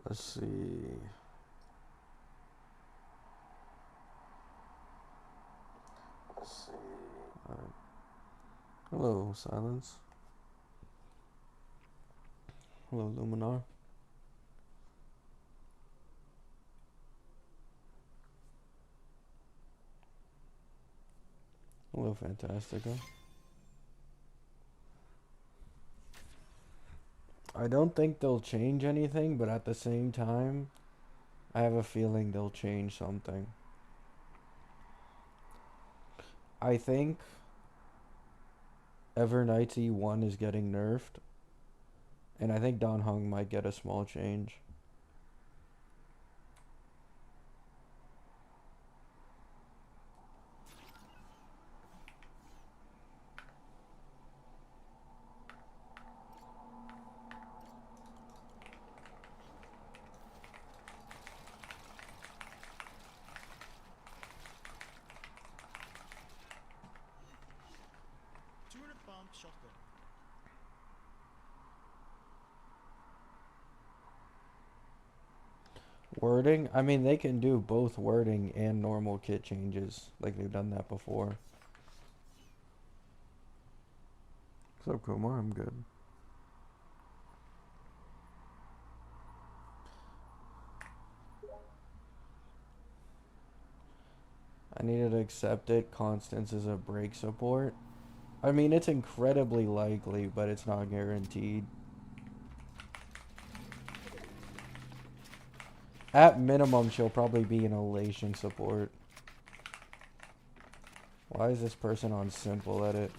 Let's see. Alright. Hello, Silence. Hello, Luminar. Hello, Fantastica. I don't think they'll change anything, but at the same time, I have a feeling they'll change something. I think Everknight's E1 is getting nerfed, and I think Don Hung might get a small change. Shotgun. Wording? I mean, they can do both wording and normal kit changes. Like, they've done that before. What's up, Kumar? I'm good. I needed to accept it. Constance is a break support. I mean, it's incredibly likely, but it's not guaranteed. At minimum, she'll probably be an elation support. Why is this person on simple edit?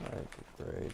Alright, great.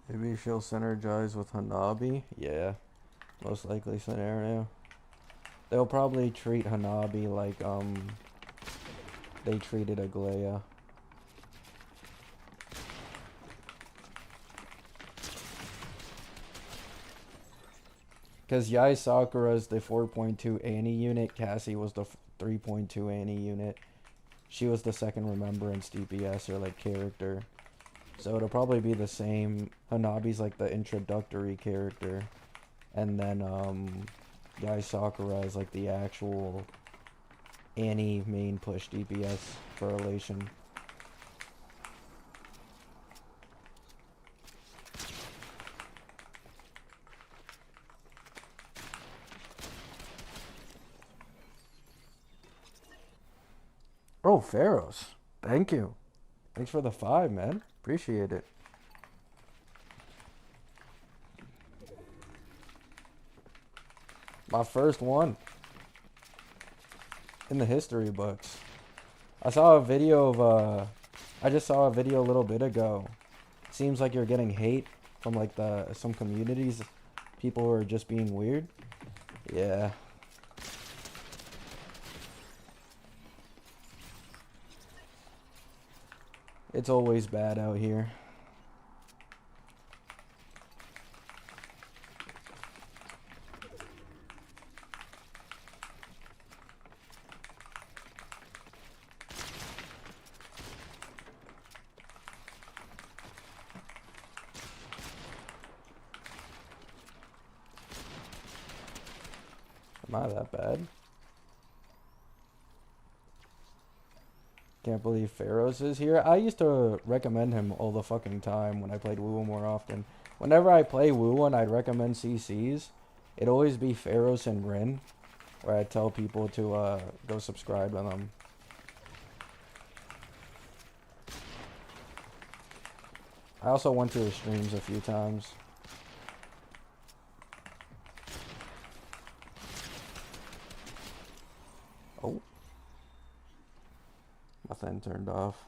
Maybe she'll synergize with Hanabi? Yeah, most likely scenario. They'll probably treat Hanabi like, they treated Aglaya. Because Yai Sakura's the 4.2 Annie unit, Cassie was the 3.2 Annie unit. She was the second Remembrance DPS or like character. So it'll probably be the same. Hanabi's like the introductory character. And then Yai Sakura is like the actual Annie main push DPS for Elation. Oh, Pharaohs. Thank you. Thanks for the 5, man. Appreciate it. My first one. In the history books. I saw a video of, I just saw a video a little bit ago. Seems like you're getting hate from like some communities. People are just being weird. Yeah. It's always bad out here. Am I that bad? Can't believe Pharaohs is here. I used to recommend him all the fucking time when I played WoW more often. Whenever I play WoW and I'd recommend CCs, it'd always be Pharaohs and Rin. where I tell people to go subscribe to them. I also went to his streams a few times. Oh. Nothing turned off.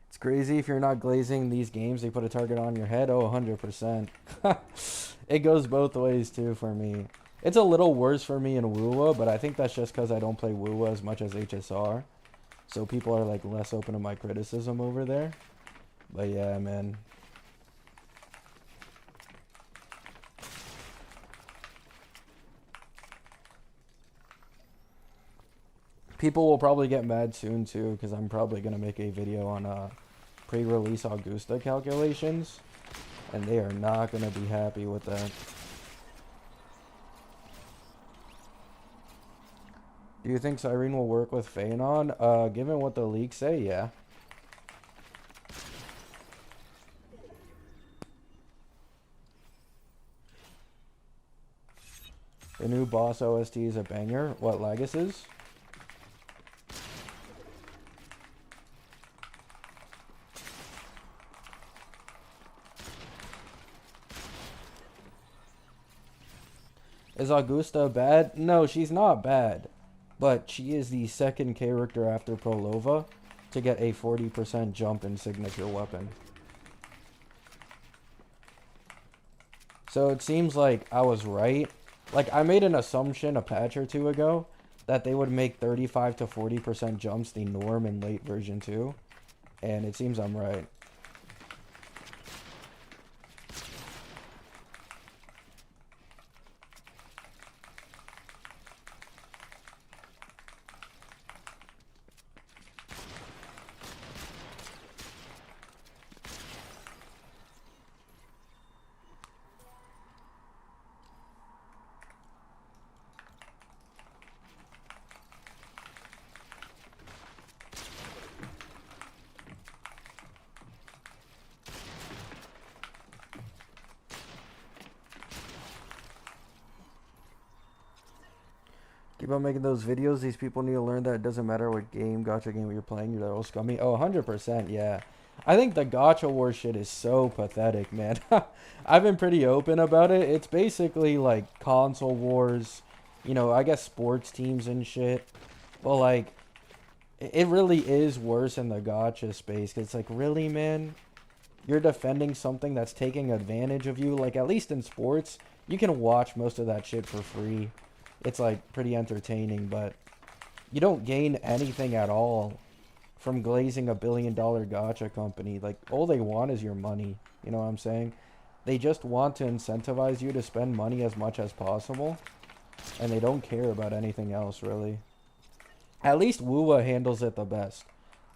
It's crazy if you're not glazing these games, they put a target on your head. Oh, 100%. It goes both ways too for me. It's a little worse for me in WUWA, but I think that's just because I don't play WUWA as much as HSR. So people are like less open to my criticism over there. But yeah, man. People will probably get mad soon too, because I'm probably going to make a video on pre-release Augusta calculations. And they are not going to be happy with that. Do you think Cyrene will work with Phanon? Given what the leaks say, yeah. The new boss OST is a banger. What, Lagus is? Is Augusta bad? No, she's not bad. But she is the second character after Prolova to get a 40% jump in signature weapon. So it seems like I was right. Like, I made an assumption a patch or two ago that they would make 35 to 40% jumps the norm in late version 2. And it seems I'm right. Keep on making those videos. These people need to learn that it doesn't matter what gacha game you're playing, you're all scummy. Oh, 100%, yeah. I think the gacha war shit is so pathetic, man. I've been pretty open about it. It's basically like console wars, you know, I guess sports teams and shit. But like, it really is worse in the gacha space. Cause it's like, really, man? You're defending something that's taking advantage of you. Like, at least in sports, you can watch most of that shit for free. It's like pretty entertaining, but you don't gain anything at all from glazing $1 billion gacha company. Like, all they want is your money. You know what I'm saying? They just want to incentivize you to spend money as much as possible, and they don't care about anything else, really. At least WUWA handles it the best.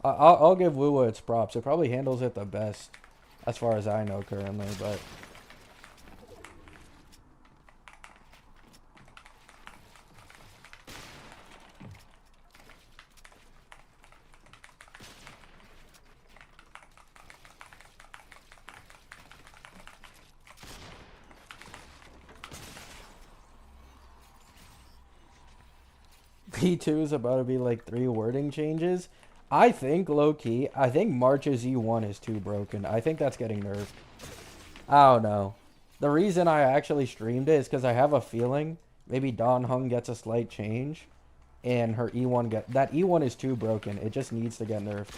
I'll give WUWA its props. It probably handles it the best, as far as I know currently, but... P2 is about to be like 3 wording changes. I think, low-key, I think March's E1 is too broken. I think that's getting nerfed. I don't know. The reason I actually streamed it is because I have a feeling maybe Dawn Hung gets a slight change, and her E1 that E1 is too broken. It just needs to get nerfed.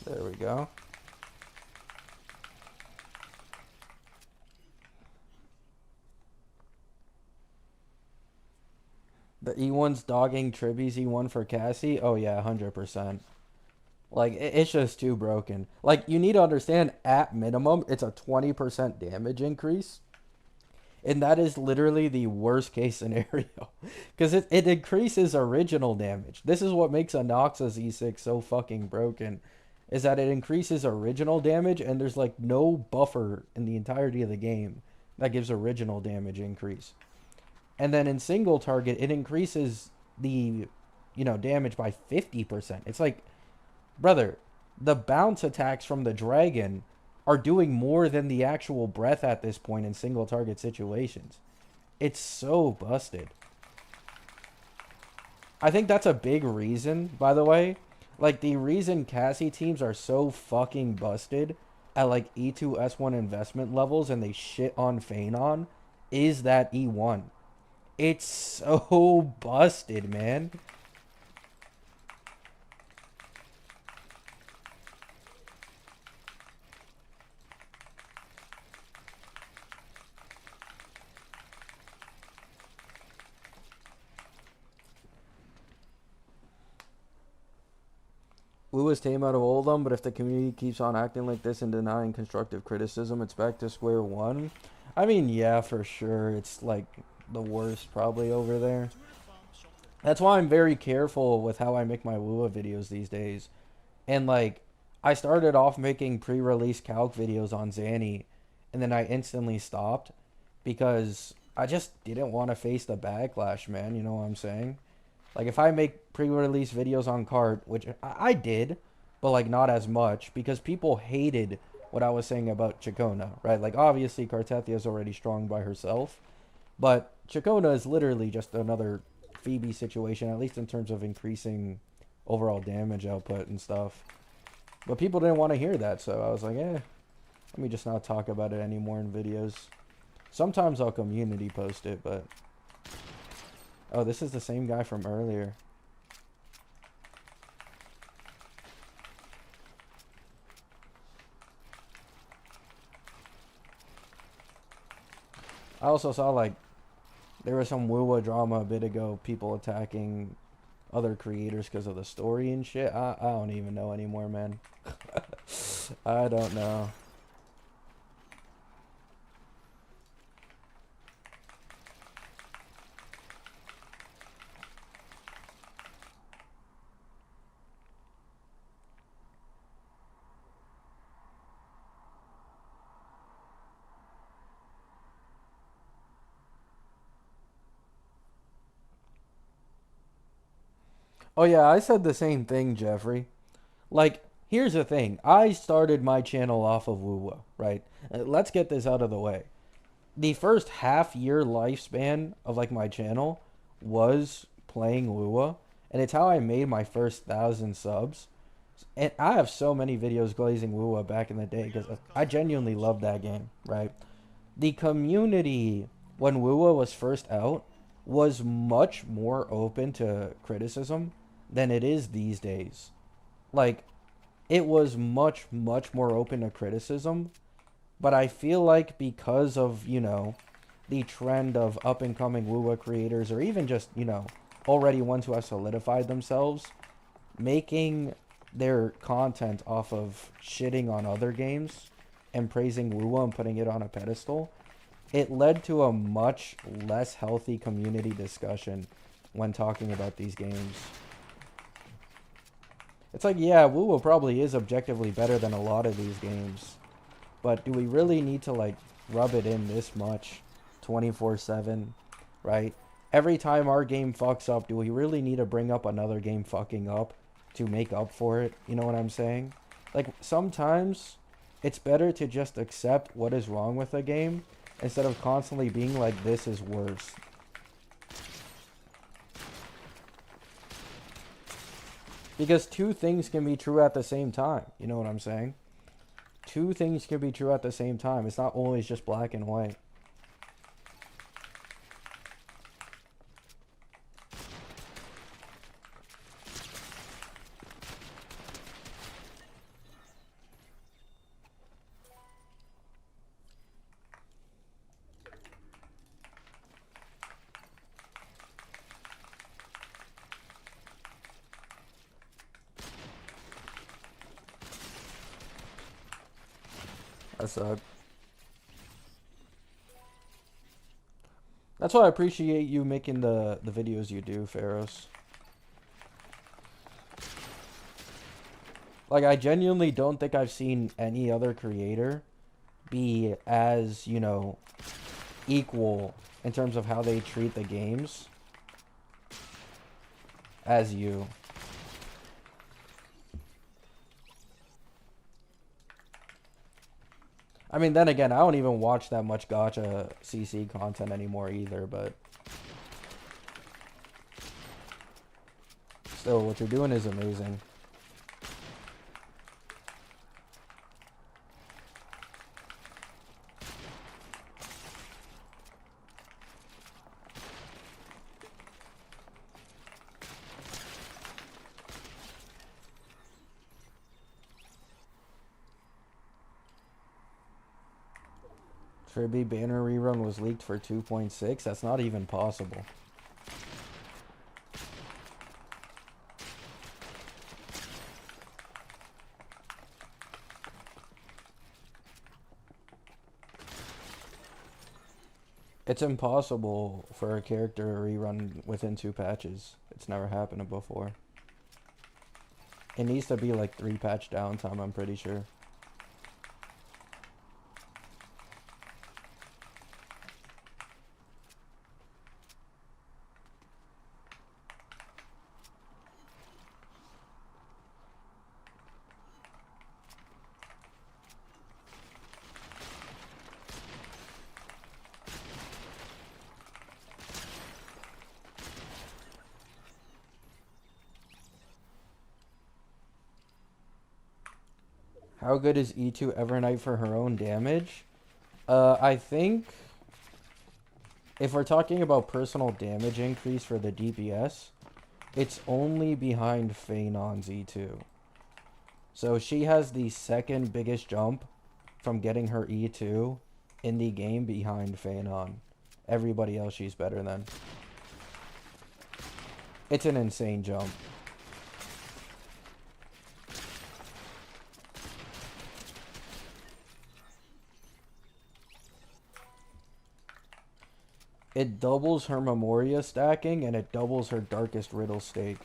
There we go. The E1's dogging Tribby's E1 for Cassie? Oh yeah, 100%. Like, it's just too broken. Like, you need to understand, at minimum, it's a 20% damage increase. And that is literally the worst case scenario. Because it increases original damage. This is what makes a Noxus E6 so fucking broken. Is that it increases original damage and there's like no buffer in the entirety of the game that gives original damage increase. And then in single target, it increases the, damage by 50%. It's like, brother, the bounce attacks from the dragon are doing more than the actual breath at this point in single target situations. It's so busted. I think that's a big reason, by the way. Like, the reason Cassie teams are so fucking busted at, like, E2, S1 investment levels and they shit on Phanon is that E1. It's so busted, man. Lewis came out of Oldham, but if the community keeps on acting like this and denying constructive criticism, it's back to square one. I mean, yeah, for sure. It's like the worst probably over there. That's why I'm very careful with how I make my Lua videos these days. And like, I started off making pre-release calc videos on Zanny, and then I instantly stopped because I just didn't want to face the backlash, man. You know what I'm saying? Like, if I make pre-release videos on Cart, which I did, but like not as much because people hated what I was saying about Chacona, right? Like, obviously Cartethia is already strong by herself, but Chacona is literally just another Phoebe situation, at least in terms of increasing overall damage output and stuff. But people didn't want to hear that, so I was like, let me just not talk about it anymore in videos. Sometimes I'll community post it, but... Oh, this is the same guy from earlier. I also saw, like, there was some Wua drama a bit ago, people attacking other creators because of the story and shit. I don't even know anymore, man. I don't know. Oh yeah, I said the same thing, Jeffrey. Like, here's the thing. I started my channel off of Woo, right? Let's get this out of the way. The first half year lifespan of like my channel was playing Lua, and it's how I made my first 1,000 subs. And I have so many videos glazing Lua back in the day because I genuinely loved that game, right? The community when Lua was first out was much more open to criticism than it is these days. Like, it was much, much more open to criticism, but I feel like because of, the trend of up and coming Wua creators, or even just, already ones who have solidified themselves, making their content off of shitting on other games and praising Wua and putting it on a pedestal, it led to a much less healthy community discussion when talking about these games. It's like, yeah, Woo probably is objectively better than a lot of these games. But do we really need to, like, rub it in this much 24/7, right? Every time our game fucks up, do we really need to bring up another game fucking up to make up for it? You know what I'm saying? Like, sometimes it's better to just accept what is wrong with a game instead of constantly being like, this is worse. Because two things can be true at the same time. You know what I'm saying? Two things can be true at the same time. It's not always just black and white. That sucks. That's why I appreciate you making the videos you do, Pharaohs. Like, I genuinely don't think I've seen any other creator be as, you know, equal in terms of how they treat the games as you. I mean, then again, I don't even watch that much gacha CC content anymore either, but still, what you're doing is amazing. Kirby banner rerun was leaked for 2.6? That's not even possible. It's impossible for a character to rerun within 2 patches. It's never happened before. It needs to be like 3 patch downtime, I'm pretty sure. How good is E2 Evernight for her own damage? I think if we're talking about personal damage increase for the DPS, it's only behind Phaenon's E2. So she has the second biggest jump from getting her E2 in the game behind Phaenon. Everybody else she's better than. It's an insane jump. It doubles her Memoria stacking, and it doubles her Darkest Riddle state,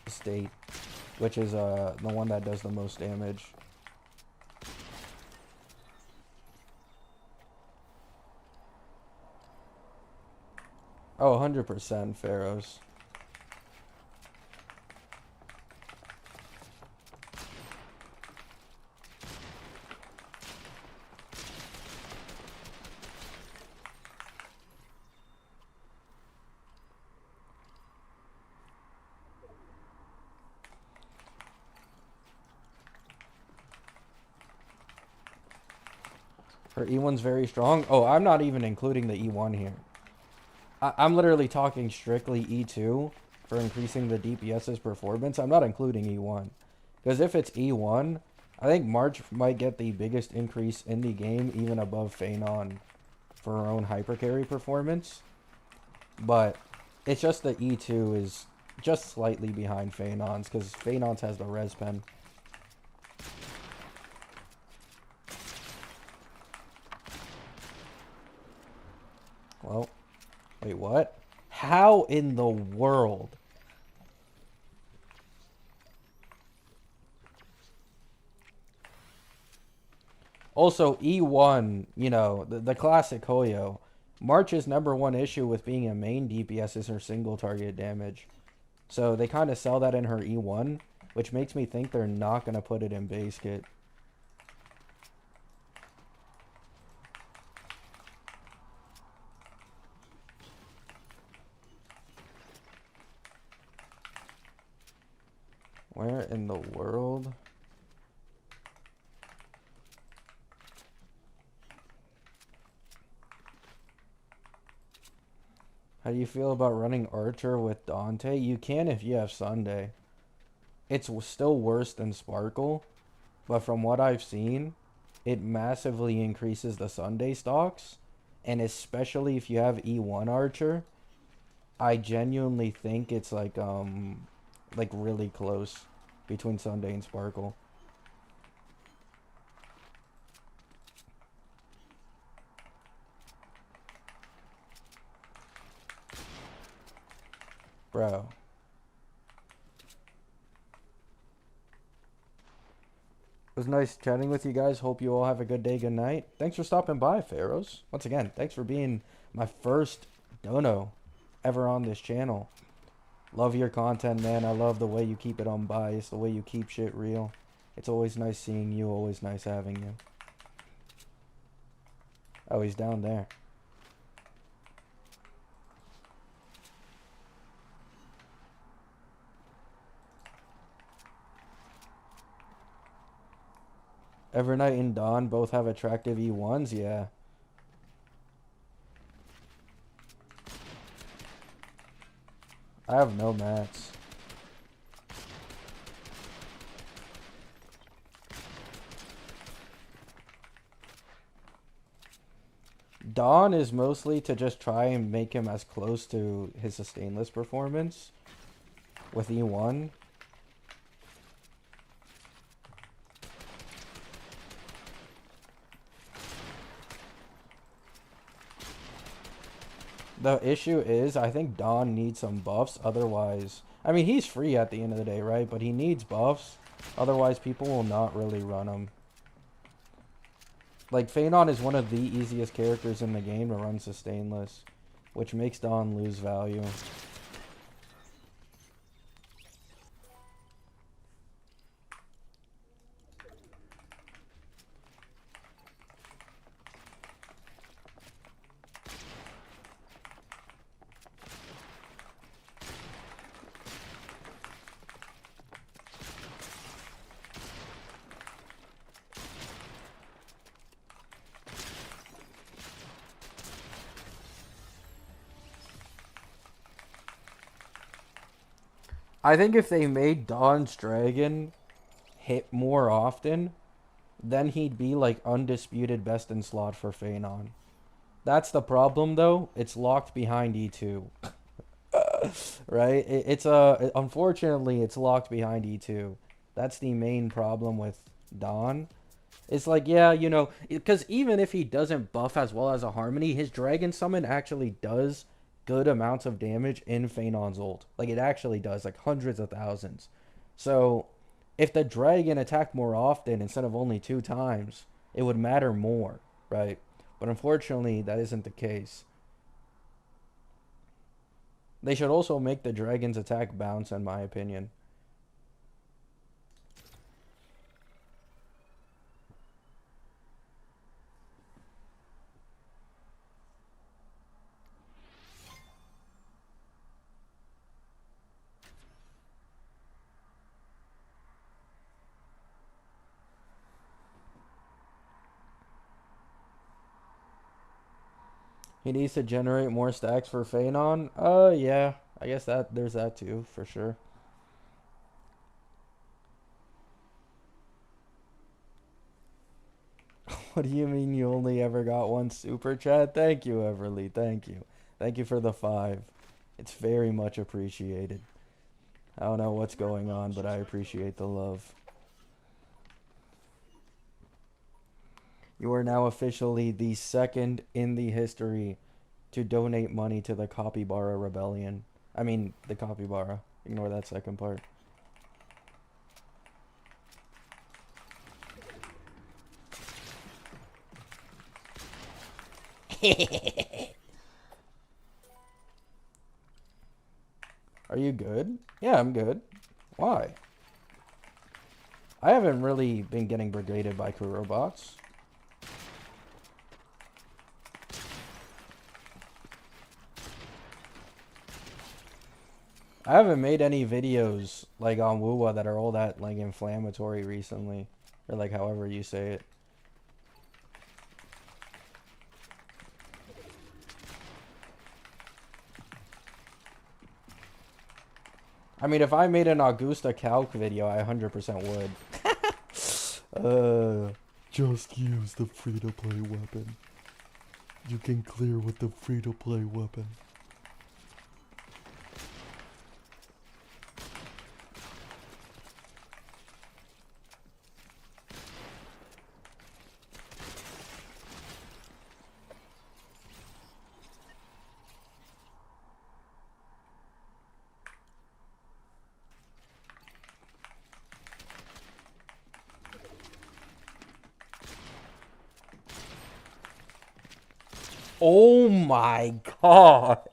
which is the one that does the most damage. Oh, 100% Pharaohs. Her E1's very strong. Oh, I'm not even including the E1 here. I'm literally talking strictly E2 for increasing the DPS's performance. I'm not including E1. Because if it's E1, I think March might get the biggest increase in the game, even above Phaenon for her own hyper carry performance. But it's just that E2 is just slightly behind Phaenon's, because Phaenon's has the res pen. Well, wait, what? How in the world? Also, E1, you know, the classic Hoyo. March's #1 issue with being a main DPS is her single target damage. So they kind of sell that in her E1, which makes me think they're not going to put it in base kit. Where in the world? How do you feel about running Archer with Dante? You can if you have Sunday. It's still worse than Sparkle, but from what I've seen, it massively increases the Sunday stocks, and especially if you have E1 Archer, I genuinely think it's like really close between Sunday and Sparkle. Bro. It was nice chatting with you guys. Hope you all have a good day, good night. Thanks for stopping by, Pharaohs. Once again, thanks for being my first dono ever on this channel. Love your content, man. I love the way you keep it unbiased, the way you keep shit real. It's always nice seeing you, always nice having you. Oh, he's down there. Evernight and Dawn both have attractive E1s, yeah. I have no mats. Dawn is mostly to just try and make him as close to his sustainless performance with E1. The issue is, I think Dawn needs some buffs, otherwise... I mean, he's free at the end of the day, right? But he needs buffs, otherwise people will not really run him. Like, Phanon is one of the easiest characters in the game to run sustainless, which makes Dawn lose value. I think if they made Dawn's Dragon hit more often, then he'd be like undisputed best in slot for Phanon. That's the problem though. It's locked behind E2. Right? Unfortunately it's locked behind E2. That's the main problem with Dawn. It's like, yeah, you know, because even if he doesn't buff as well as a Harmony, his Dragon Summon actually does good amounts of damage in Phanon's ult. Like, it actually does, like, hundreds of thousands. So, if the Dragon attacked more often instead of only 2 times, it would matter more, right? But unfortunately, that isn't the case. They should also make the Dragon's attack bounce, in my opinion. He needs to generate more stacks for Phanon? Yeah. I guess that there's that too, for sure. What do you mean you only ever got 1 super chat? Thank you, Everly. Thank you. Thank you for the 5. It's very much appreciated. I don't know what's going on, but I appreciate the love. You are now officially the second in the history to donate money to the Capybara Rebellion. I mean, the Capybara. Ignore that second part. Are you good? Yeah, I'm good. Why? I haven't really been getting brigaded by Kurobots. I haven't made any videos like on Wuwa that are all that like inflammatory recently, or like however you say it. I mean, if I made an Augusta Calc video, I 100% would. Just use the free-to-play weapon. You can clear with the free-to-play weapon. Oh my god.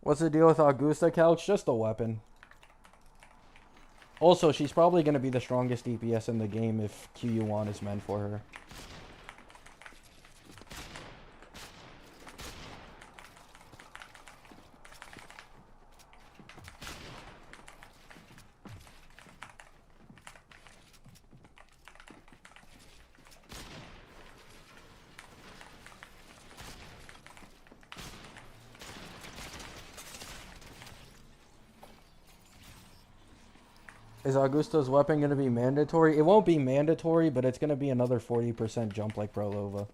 What's the deal with Augusta Couch? Just a weapon. Also, she's probably going to be the strongest DPS in the game if QU1 is meant for her. Is Augusta's weapon going to be mandatory? It won't be mandatory, but it's going to be another 40% jump like Prolova.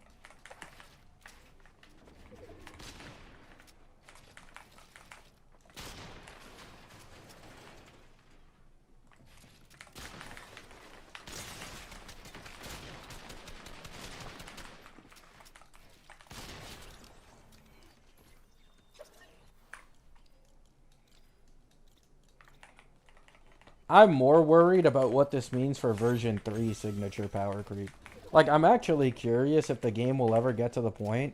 I'm more worried about what this means for version 3 signature power creep. Like, I'm actually curious if the game will ever get to the point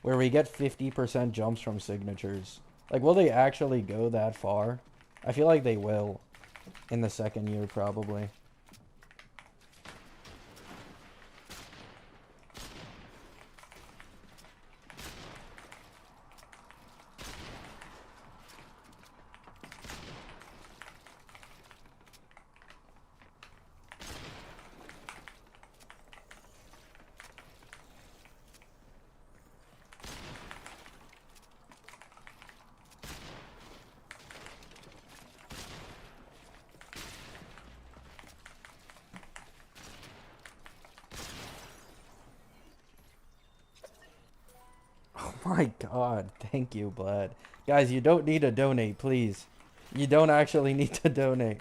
where we get 50% jumps from signatures. Like, will they actually go that far? I feel like they will in the second year, probably. Oh my god, thank you, Blad. Guys, you don't need to donate, please. You don't actually need to donate.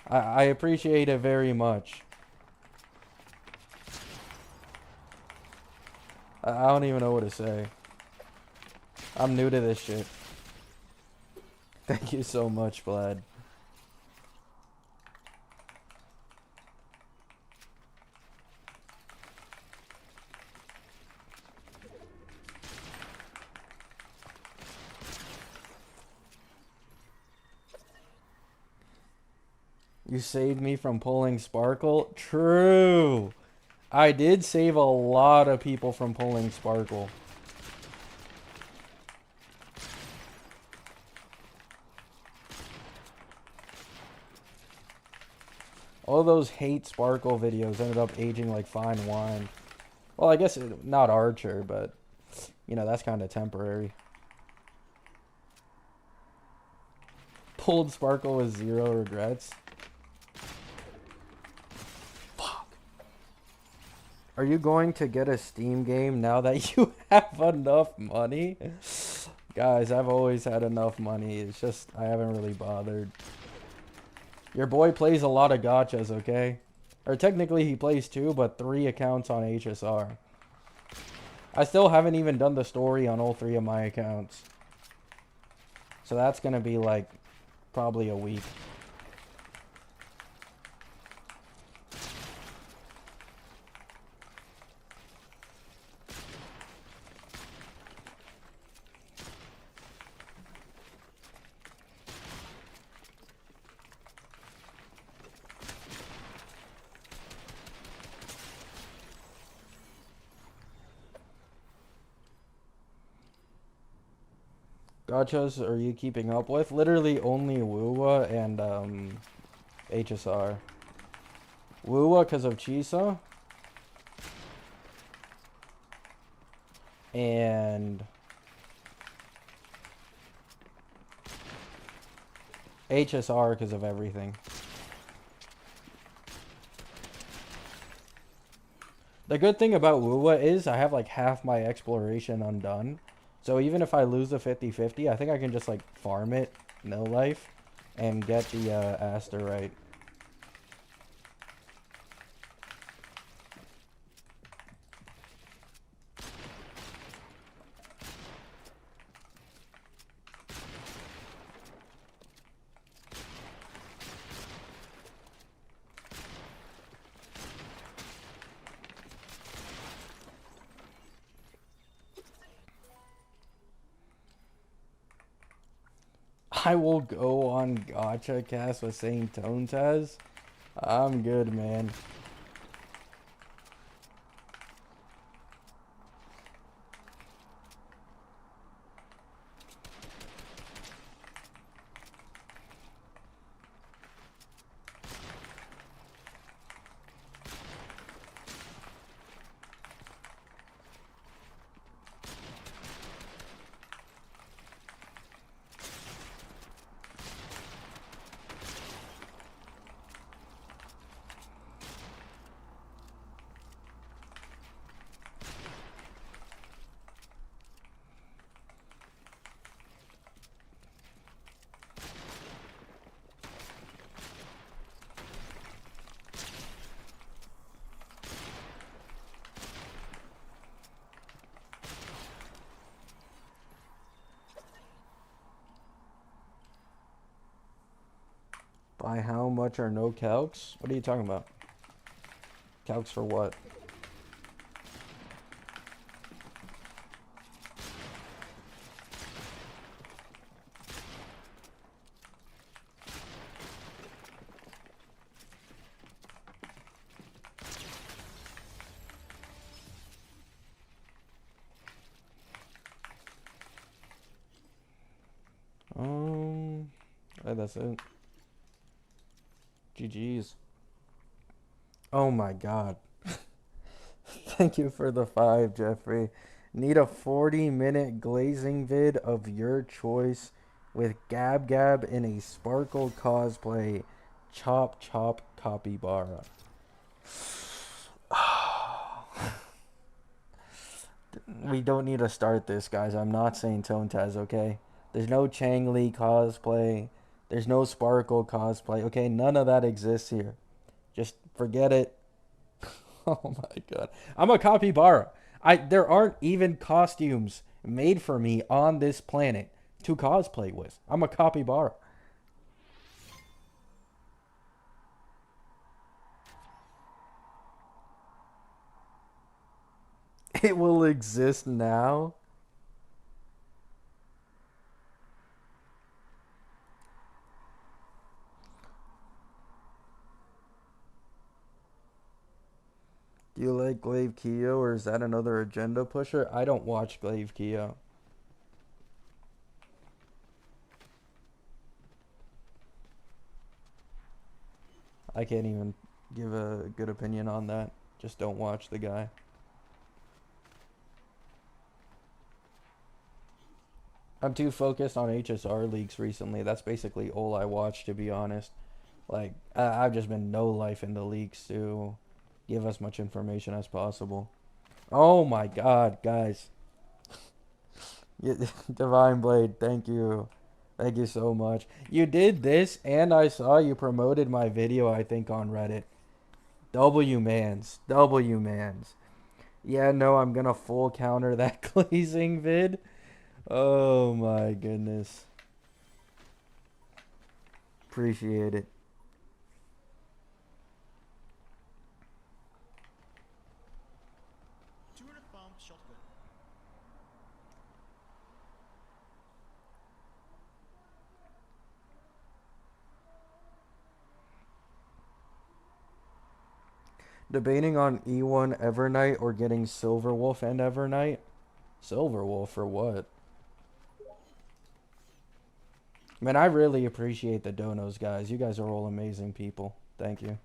I appreciate it very much. I don't even know what to say. I'm new to this shit. Thank you so much, Blad. You saved me from pulling Sparkle? True. I did save a lot of people from pulling Sparkle. All those hate Sparkle videos ended up aging like fine wine. Well, I guess not Archer, but, you know, that's kind of temporary. Pulled Sparkle with 0 regrets. Fuck. Are you going to get a Steam game now that you have enough money? Guys, I've always had enough money. It's just, I haven't really bothered. Your boy plays a lot of gachas, okay? Or technically he plays 2, but 3 accounts on HSR. I still haven't even done the story on all 3 of my accounts. So that's gonna be like, probably a week. Gachas are you keeping up with? Literally only Wuwa and HSR. Wuwa because of Chisa. And HSR because of everything. The good thing about Wuwa is I have like half my exploration undone. So even if I lose the 50-50, I think I can just like farm it, no life, and get the Asterite. I will go on Gacha Cast with saying Tone Taz. I'm good, man. By how much are no calcs? What are you talking about? Calcs for what? That's it. GG's. Oh my god. Thank you for the 5, Jeffrey. Need a 40-minute glazing vid of your choice with Gab Gab in a Sparkle cosplay. Chop Chop Capybara. We don't need to start this, guys. I'm not saying Tone Taz, okay? There's no Chang Li cosplay. There's no Sparkle cosplay. Okay, none of that exists here. Just forget it. Oh my god. I'm a capybara. There aren't even costumes made for me on this planet to cosplay with. I'm a capybara. It will exist now. Do you like Glaive Keo or is that another agenda pusher? I don't watch Glaive Keo. I can't even give a good opinion on that. Just don't watch the guy. I'm too focused on HSR leaks recently. That's basically all I watch, to be honest. Like, I've just been no life in the leaks to give as much information as possible. Oh my god, guys. Divine Blade, thank you. Thank you so much. You did this, and I saw you promoted my video, I think, on Reddit. W-mans. W-mans. Yeah, no, I'm gonna full counter that glazing vid. Oh my goodness. Appreciate it. Debating on E1 Evernight or getting Silverwolf and Evernight? Silverwolf for what? Man, I really appreciate the donos, guys. You guys are all amazing people. Thank you.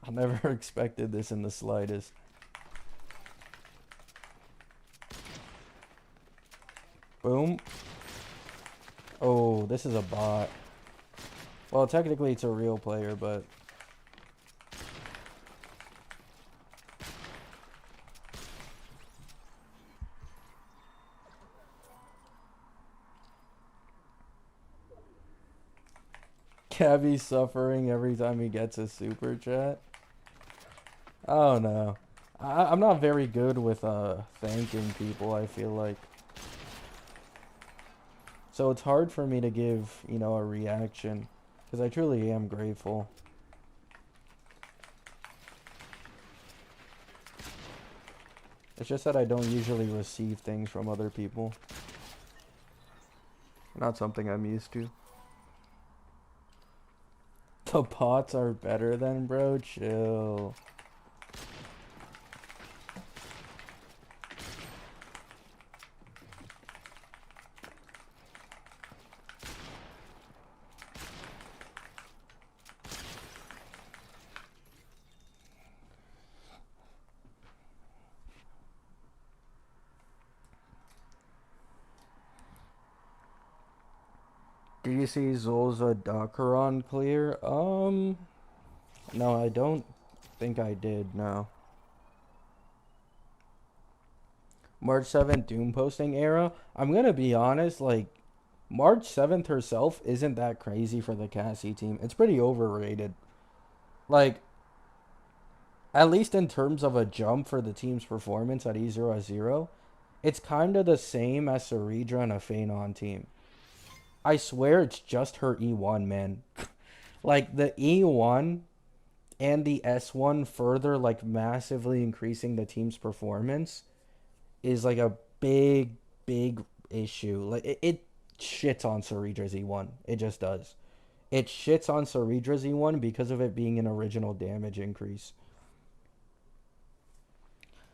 I never expected this in the slightest. Boom. Oh, this is a bot. Well, technically it's a real player, but... Cabby's suffering every time he gets a super chat. Oh no. I'm not very good with thanking people, I feel like. So it's hard for me to give, you know, a reaction. Because I truly am grateful. It's just that I don't usually receive things from other people. Not something I'm used to. The bots are better than, bro. Chill. Do you see Zolza Dakaron clear? No, I don't think I did, no. March 7th Doom posting era. I'm gonna be honest, like, March 7th herself isn't that crazy for the Cassie team. It's pretty overrated. Like, at least in terms of a jump for the team's performance at E0 it's kind of the same as Ceridra and a Phenon team. I swear it's just her E1, man. Like, the E1 and the S1 further, like, massively increasing the team's performance is, like, a big issue. Like, it shits on Ceridra's E1. It just does. It shits on Ceridra's E1 because of it being an original damage increase.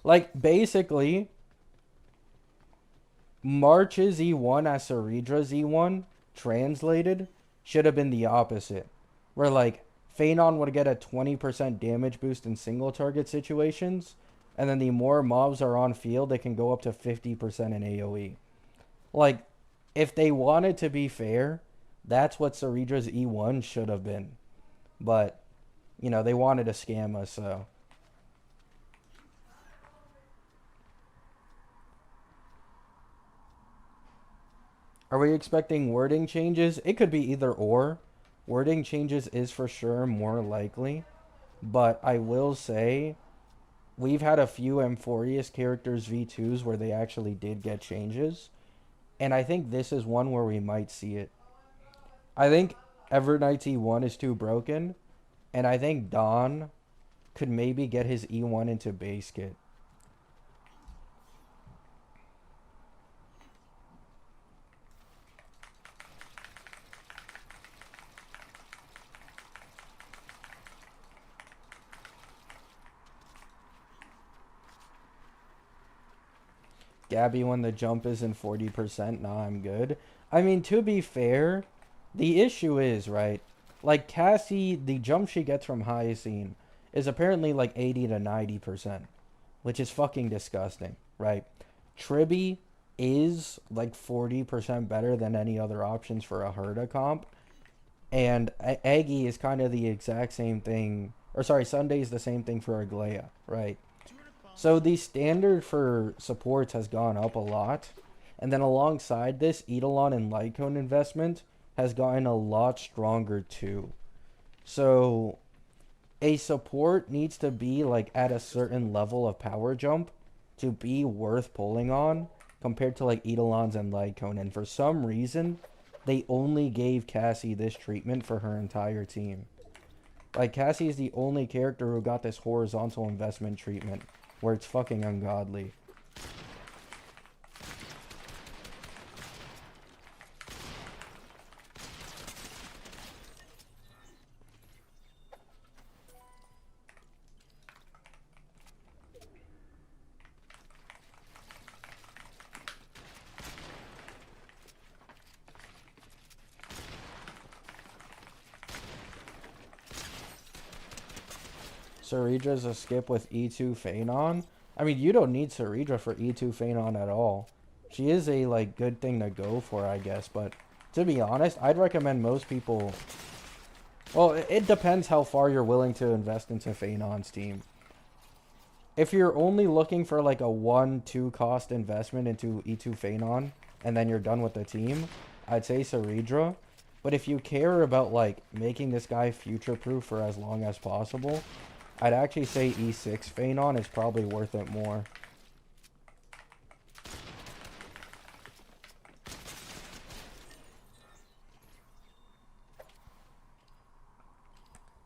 Like, basically, March's E1 as Ceridra's E1 translated should have been the opposite. Where, like, Phenon would get a 20% damage boost in single target situations, and then the more mobs are on field, they can go up to 50% in AoE. Like, if they wanted to be fair, that's what Ceridra's E1 should have been. But, you know, they wanted to scam us, so. Are we expecting wording changes? It could be either or. Wording changes is for sure more likely. But I will say, we've had a few Amphorius characters V2s where they actually did get changes. And I think this is one where we might see it. I think Everknight's E1 is too broken. And I think Dawn could maybe get his E1 into base kit. Gabby, when the jump isn't 40%, nah, I'm good. I mean, to be fair, the issue is, right, like Cassie, the jump she gets from Hyacine is apparently like 80 to 90%, which is fucking disgusting, right? Tribby is like 40% better than any other options for a Herda comp. And Aggie is kind of the exact same thing. Or sorry, Sunday's the same thing for Aglaya, right? So the standard for supports has gone up a lot. And then alongside this, Eidolon and Lycone investment has gotten a lot stronger too. So a support needs to be like at a certain level of power jump to be worth pulling on compared to like Eidolons and Lycone. And for some reason, they only gave Cassie this treatment for her entire team. Like, Cassie is the only character who got this horizontal investment treatment, where it's fucking ungodly. Ceridra's a skip with E2 Phenon. I mean, you don't need Ceridra for E2 Phenon at all. She is a, like, good thing to go for, I guess. But, to be honest, I'd recommend most people... Well, it depends how far you're willing to invest into Phenon's team. If you're only looking for, like, a 1-2 cost investment into E2 Phenon, and then you're done with the team, I'd say Ceridra. But if you care about, like, making this guy future-proof for as long as possible... I'd actually say E6 Phenon is probably worth it more.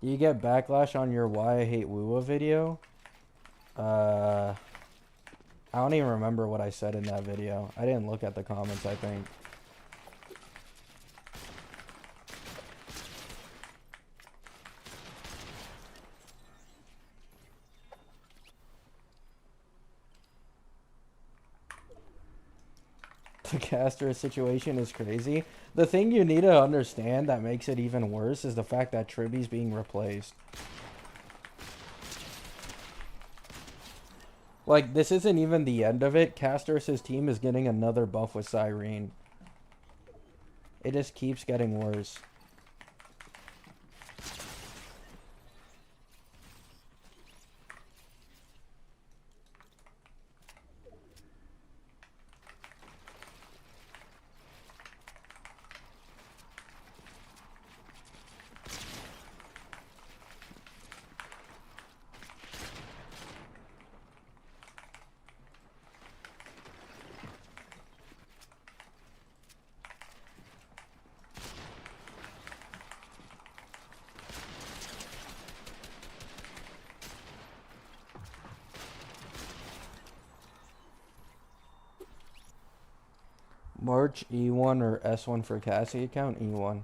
You get backlash on your Why I Hate Woowa video? I don't even remember what I said in that video. I didn't look at the comments, I think. the caster situation is crazy. The thing you need to understand that makes it even worse is the fact that Tribby's being replaced. Like, this isn't even the end of it. Caster's team is getting another buff with Cyrene. It just keeps getting worse. March E1 or S1 for Cassie account? E1.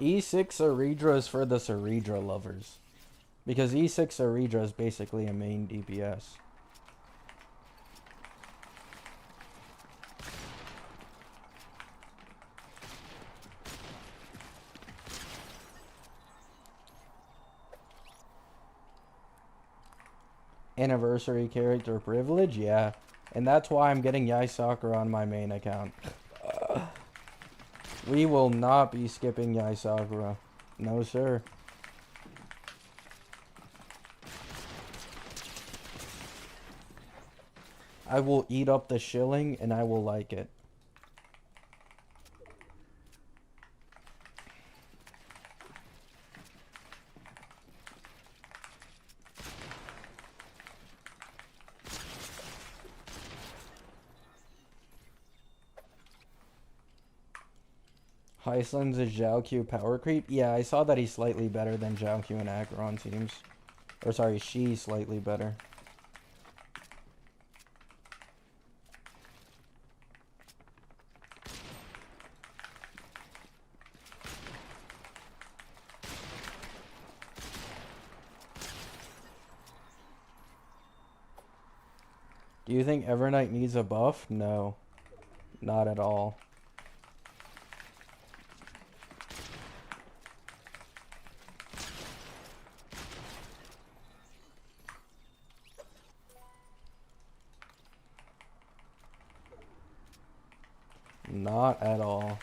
E6 Aridra is for the Saridra lovers. Because E6 Aridra is basically a main DPS. Anniversary character privilege? Yeah. And that's why I'm getting Yai Sakura on my main account. We will not be skipping Yai Sakura. No, sir. I will eat up the shilling and I will like it. Heislin's is Zhao Q power creep? Yeah, I saw that he's slightly better than Zhao Q and Acheron teams. Or sorry, she's slightly better. Do you think Evernight needs a buff? No. Not at all. Not at all.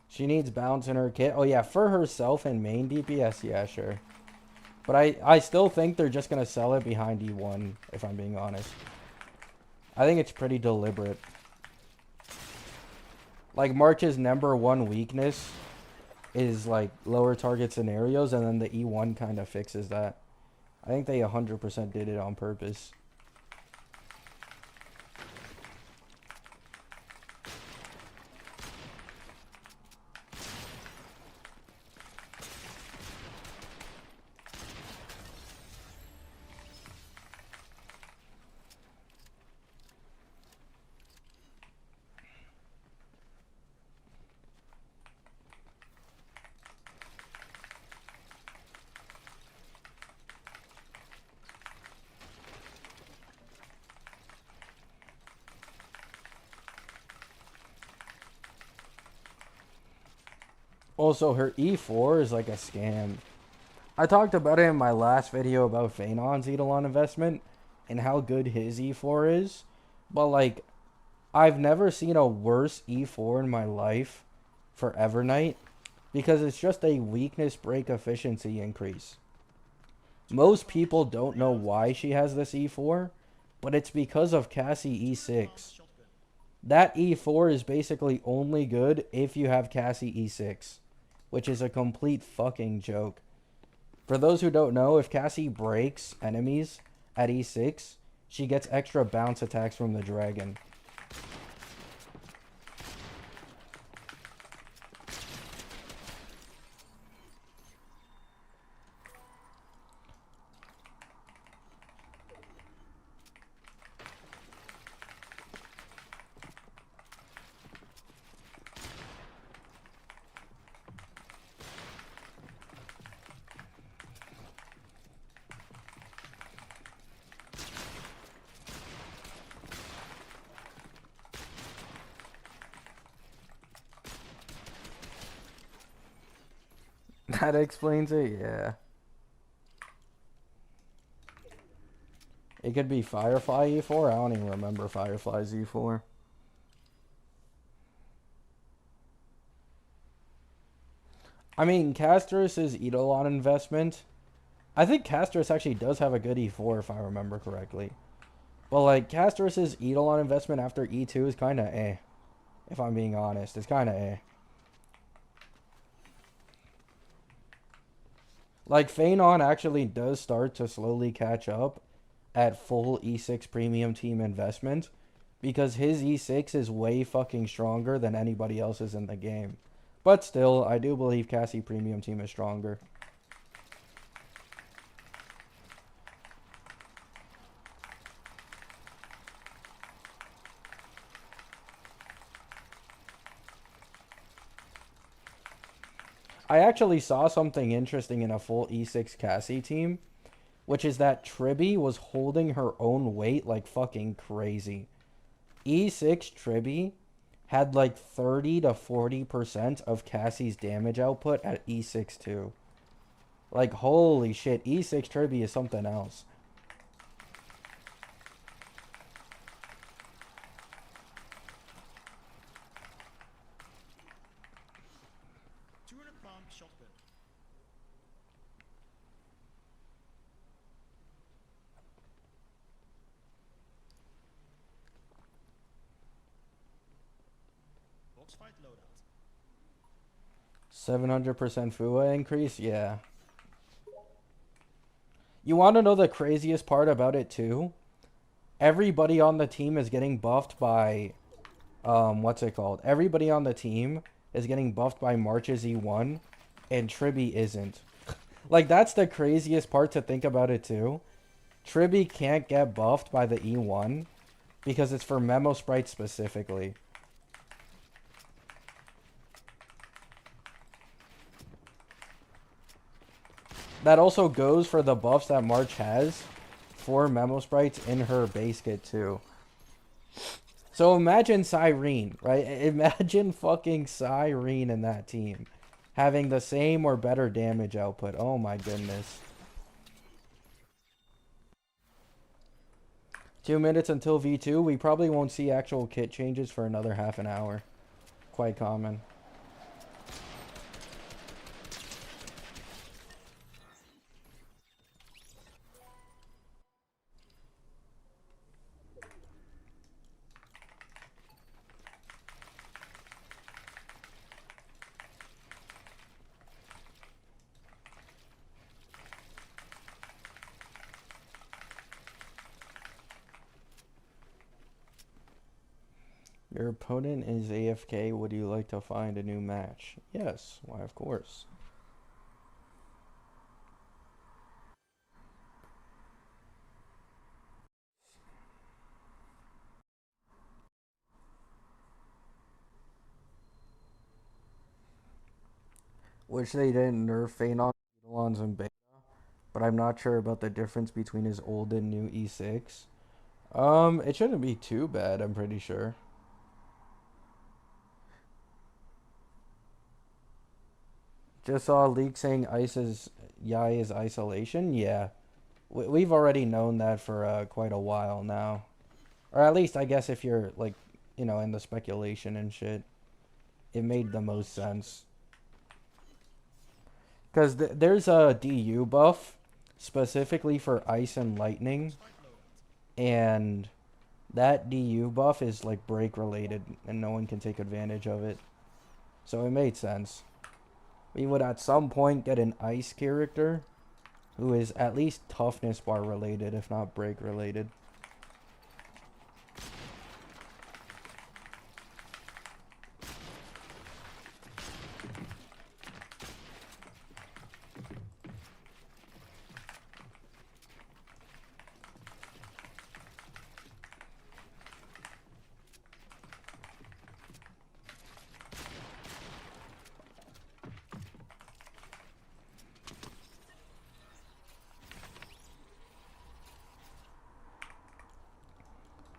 She needs bounce in her kit. Oh yeah, for herself and main DPS, yeah, sure. But I still think they're just going to sell it behind E1, if I'm being honest. I think it's pretty deliberate. Like, March's #1 weakness is, like, lower target scenarios, and then the E1 kind of fixes that. I think they 100% did it on purpose. Also, her E4 is like a scam. I talked about it in my last video about Phaenon's Eidolon investment and how good his E4 is. But, like, I've never seen a worse E4 in my life for Evernight because it's just a weakness break efficiency increase. Most people don't know why she has this E4, but it's because of Cassie E6. That E4 is basically only good if you have Cassie E6, which is a complete fucking joke. For those who don't know, if Cassie breaks enemies at E6, she gets extra bounce attacks from the dragon. That explains it, yeah. It could be Firefly E4. I don't even remember Firefly's E4. I mean, Castor's Eidolon investment. I think Castor's actually does have a good E4 if I remember correctly. But like Castor's Eidolon investment after E2 is kind of eh. If I'm being honest, it's kind of eh. Like Phanon actually does start to slowly catch up at full E6 premium team investment because his E6 is way fucking stronger than anybody else's in the game. But still, I do believe Cassie premium team is stronger. I actually saw something interesting in a full E6 Cassie team, which is that Tribby was holding her own weight like fucking crazy. E6 Tribby had like 30 to 40% of Cassie's damage output at E6 too. Like holy shit, E6 Tribby is something else. Shotgun. 700% FUA increase? Yeah. You want to know the craziest part about it too? Everybody on the team is getting buffed by what's it called? Everybody on the team is getting buffed by March's E1 and Tribby isn't. Like that's the craziest part to think about it too. Tribby can't get buffed by the E1 because it's for Memo Sprite specifically. That also goes for the buffs that March has for Memo Sprites in her base kit too. So imagine Cyrene, right? Imagine fucking Cyrene in that team having the same or better damage output. Oh my goodness. 2 minutes until V2. We probably won't see actual kit changes for another half an hour. Quite common. Your opponent is AFK. Would you like to find a new match? Yes. Why, of course. Which they didn't nerf Phanon, Eidolons, and Beta, but I'm not sure about the difference between his old and new E6. It shouldn't be too bad, I'm pretty sure. Just saw a leak saying Yai is isolation. Yeah, we've already known that for quite a while now, or at least I guess if you're like, in the speculation and shit, it made the most sense. Because there's a DU buff specifically for ice and lightning, and that DU buff is like break related, and no one can take advantage of it. So it made sense. We would at some point get an ice character who is at least toughness bar related, if not break related.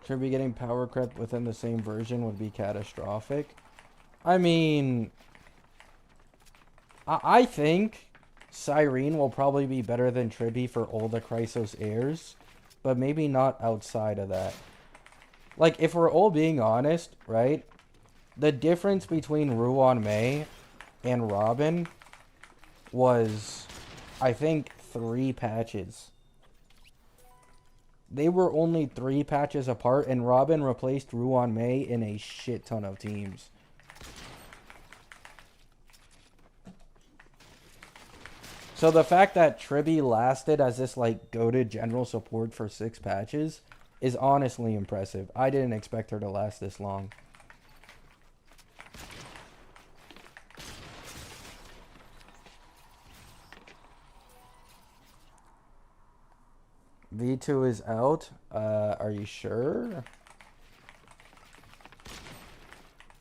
Should be getting power crept within the same version would be catastrophic. I mean, I think Cyrene will probably be better than Tribby for all the Chrysos heirs, but maybe not outside of that. Like, if we're all being honest, right? The difference between Ruan Mei and Robin was, I think, 3 patches. They were only 3 patches apart, and Robin replaced Ruan Mei in a shit ton of teams. So the fact that Tribby lasted as this, like, go-to general support for 6 patches is honestly impressive. I didn't expect her to last this long. V2 is out. Are you sure?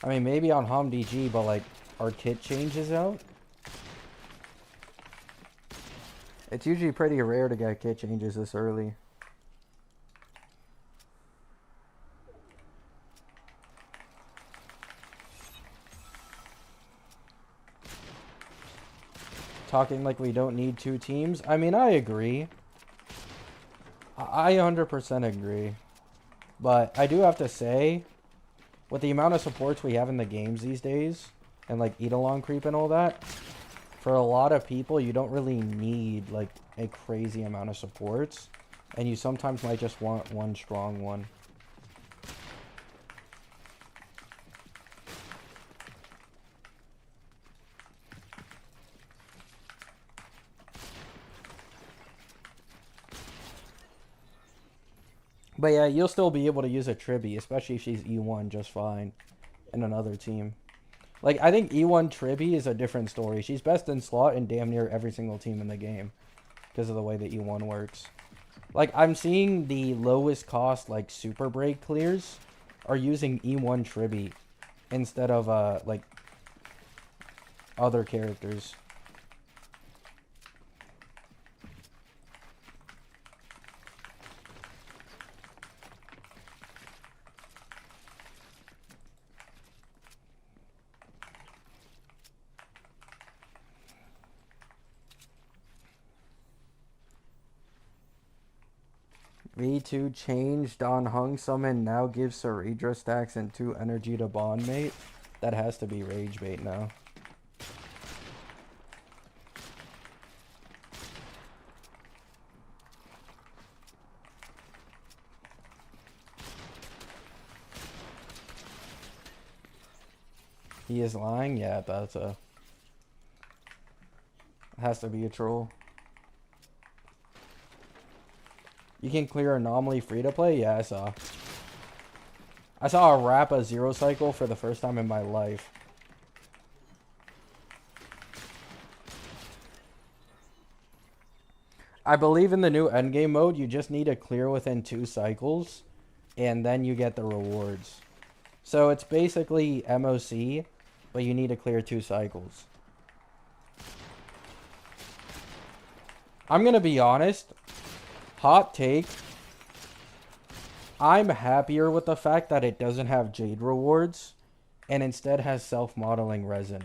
I mean, maybe on HomDG, but like, our kit changes out? It's usually pretty rare to get kit changes this early. Talking like we don't need 2 teams. I mean, I agree. I 100% agree. But I do have to say, with the amount of supports we have in the games these days, and like Eidolon creep and all that, for a lot of people, you don't really need like a crazy amount of supports, and you sometimes might just want one strong one. But yeah, you'll still be able to use a Tribby, especially if she's E1 just fine in another team. Like, I think E1 Tribby is a different story. She's best in slot in damn near every single team in the game because of the way that E1 works. Like, I'm seeing the lowest cost, like, super break clears are using E1 Tribby instead of, like, other characters. V2 changed on Hung Summon, now gives Ceredra stacks and 2 energy to Bondmate. That has to be Rage Bait now. He is lying? Yeah, that's a... has to be a troll. You can clear Anomaly free to play? Yeah, I saw. I saw a Rappa 0 cycle for the first time in my life. I believe in the new endgame mode, you just need to clear within 2 cycles, and then you get the rewards. So it's basically MOC, but you need to clear 2 cycles. I'm gonna be honest. Hot take. I'm happier with the fact that it doesn't have Jade rewards and instead has self-modeling resin.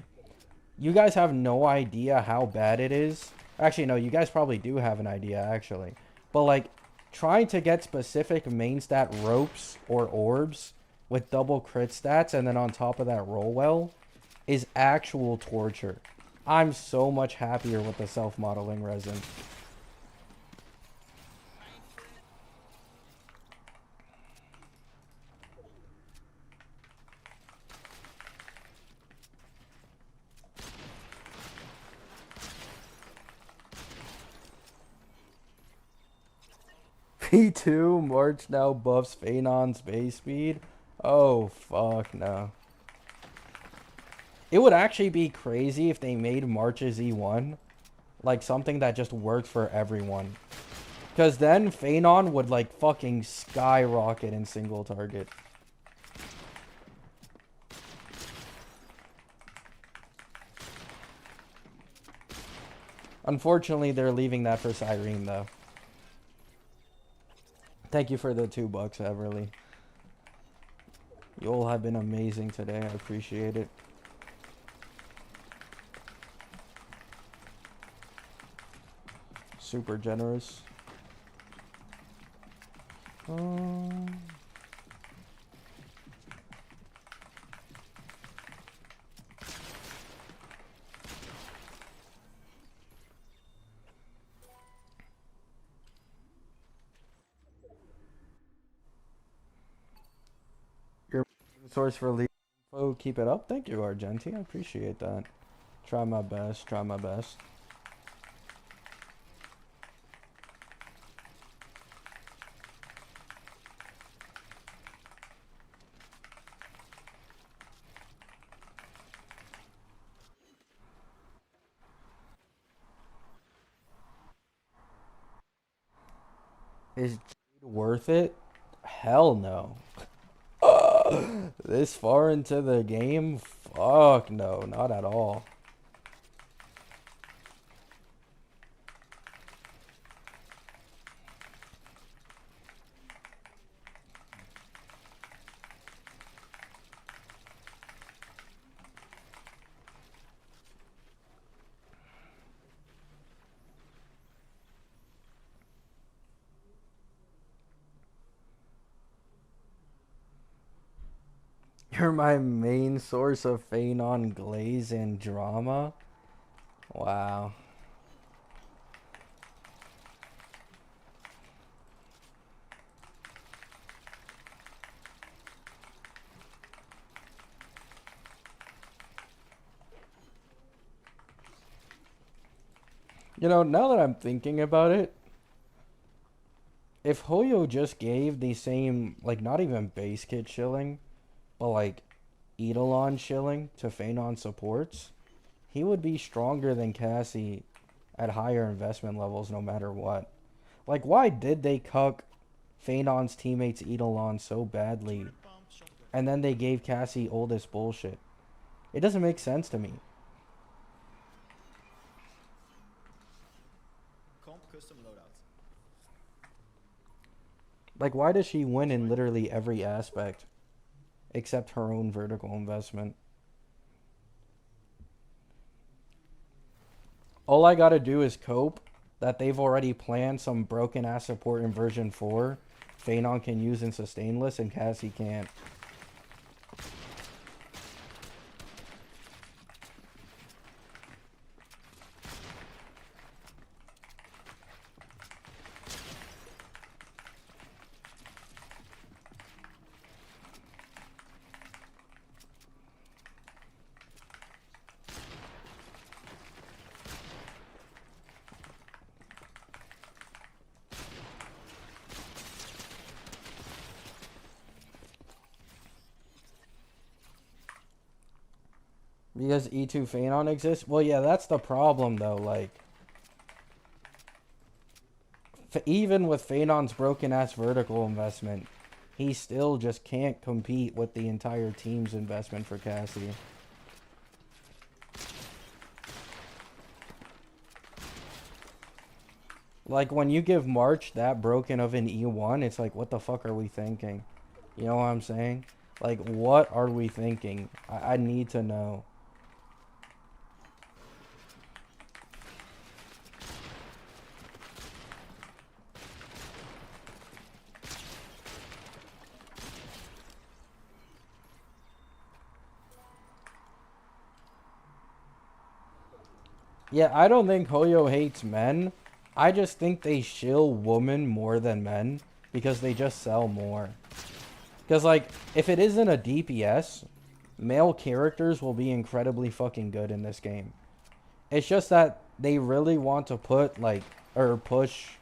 You guys have no idea how bad it is. Actually, no, you guys probably do have an idea, actually. But, like, trying to get specific main stat ropes or orbs with double crit stats and then on top of that roll well is actual torture. I'm so much happier with the self-modeling resin. E2 March now buffs Phenon's base speed. Oh, fuck no. It would actually be crazy if they made March's E1 like something that just works for everyone. Because then Phenon would like fucking skyrocket in single target. Unfortunately, they're leaving that for Cyrene though. Thank you for the $2, Everly. You all have been amazing today. I appreciate it. Super generous. Your source for lead info, keep it up. Thank you, Argenti. I appreciate that. Try my best. Try my best. Is Jade worth it? Hell no. This far into the game? Fuck no, not at all. You're my main source of Phenon glaze and drama? Wow. You know, now that I'm thinking about it, if Hoyo just gave the same, like, not even base kit shilling, but like Eidolon shilling to Phenon supports, he would be stronger than Cassie at higher investment levels no matter what. Like, why did they cuck Phenon's teammates Eidolon so badly, and then they gave Cassie all this bullshit? It doesn't make sense to me. Like, why does she win in literally every aspect except her own vertical investment? All I gotta do is cope that they've already planned some broken ass support in version 4 Phenon can use in sustainless and Cassie can't. Because E2 Phenon exists? Well, yeah, that's the problem, though. Like, even with Phenon's broken-ass vertical investment, he still just can't compete with the entire team's investment for Cassie. Like, when you give March that broken of an E1, it's like, what the fuck are we thinking? You know what I'm saying? Like, what are we thinking? I need to know. Yeah, I don't think Hoyo hates men. I just think they shill women more than men because they just sell more. Because, like, if it isn't a DPS, male characters will be incredibly fucking good in this game. It's just that they really want to put, like, or push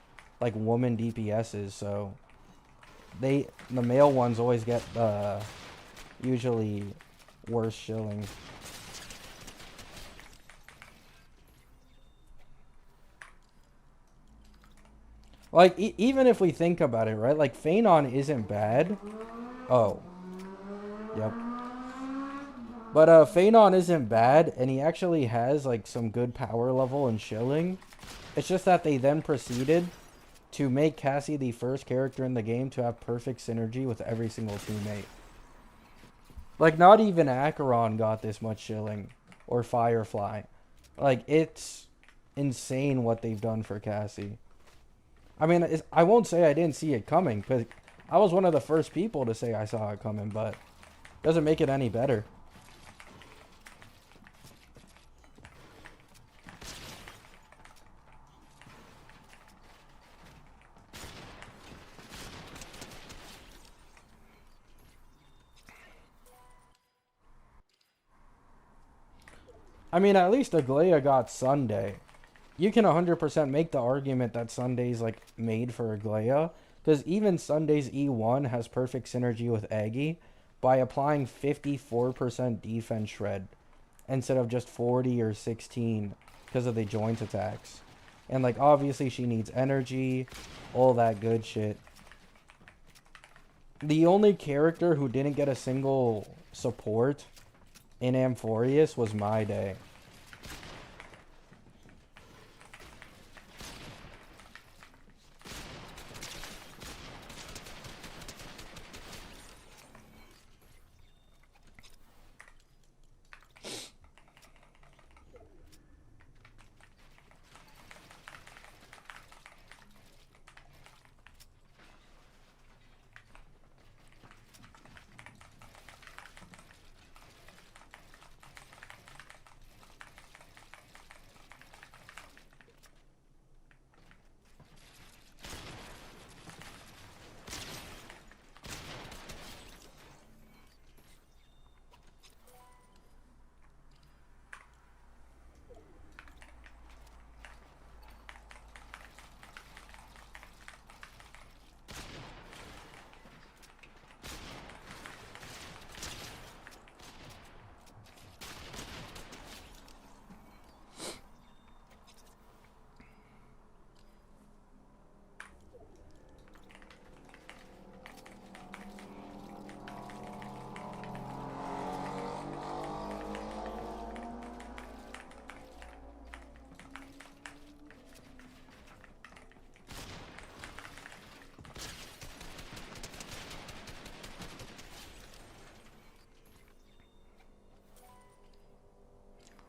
like woman DPSs, so the male ones always get usually worse shilling. Like even if we think about it, right? Like Phanon isn't bad. Oh, yep. But Phanon isn't bad, and he actually has like some good power level and shilling. It's just that they then proceeded to make Cassie the first character in the game to have perfect synergy with every single teammate. Like not even Acheron got this much shilling, or Firefly. Like it's insane what they've done for Cassie. I mean, I won't say I didn't see it coming, because I was one of the first people to say I saw it coming, but doesn't make it any better. I mean, at least Aglaia got Sunday. You can 100% make the argument that Sunday's like made for Aglaia, because even Sunday's E1 has perfect synergy with Aggie by applying 54% defense shred instead of just 40 or 16 because of the joint attacks. And like obviously she needs energy, all that good shit. The only character who didn't get a single support in Amphorius was My Day.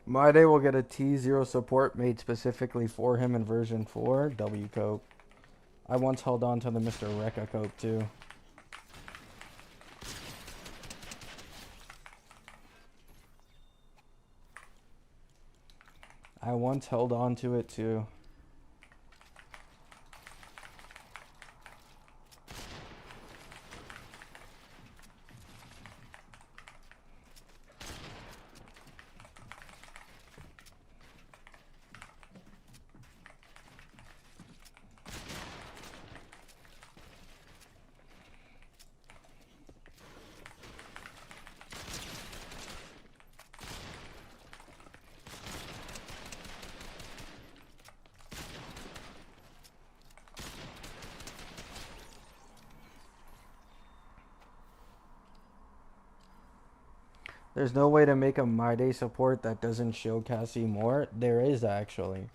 My Day will get a T0 support made specifically for him in version 4, W Cope. I once held on to the Mr. Rekka Cope too. I once held on to it too. There's no way to make a My Day support that doesn't show Cassie more. There is actually.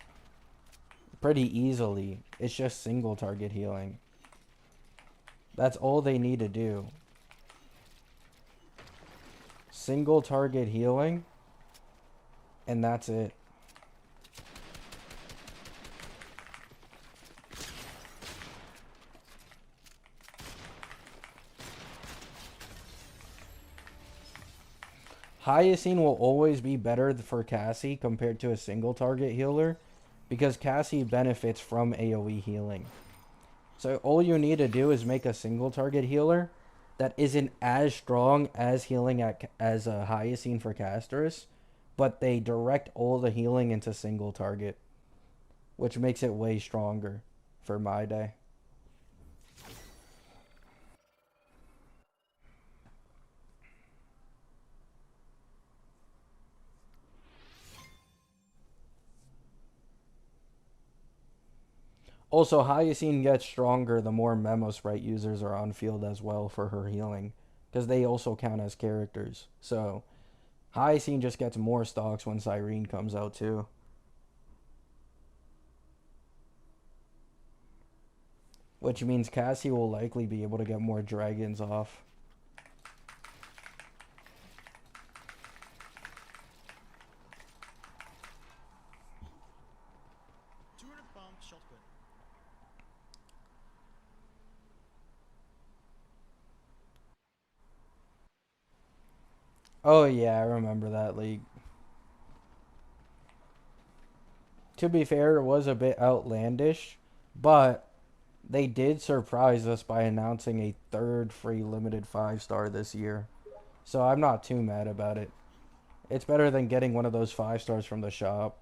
Pretty easily. It's just single target healing. That's all they need to do. Single target healing. And that's it. Hyacine will always be better for Cassie compared to a single target healer because Cassie benefits from AoE healing. So all you need to do is make a single target healer that isn't as strong as healing as a Hyacine for casters, but they direct all the healing into single target, which makes it way stronger for my day. Also, Hyacine gets stronger the more Memo Sprite users are on field as well for her healing, because they also count as characters. So Hyacine just gets more stocks when Cyrene comes out too. Which means Cassie will likely be able to get more dragons off. Oh yeah, I remember that league. To be fair, it was a bit outlandish, but they did surprise us by announcing a third free limited 5-star this year. So I'm not too mad about it. It's better than getting one of those 5-stars from the shop.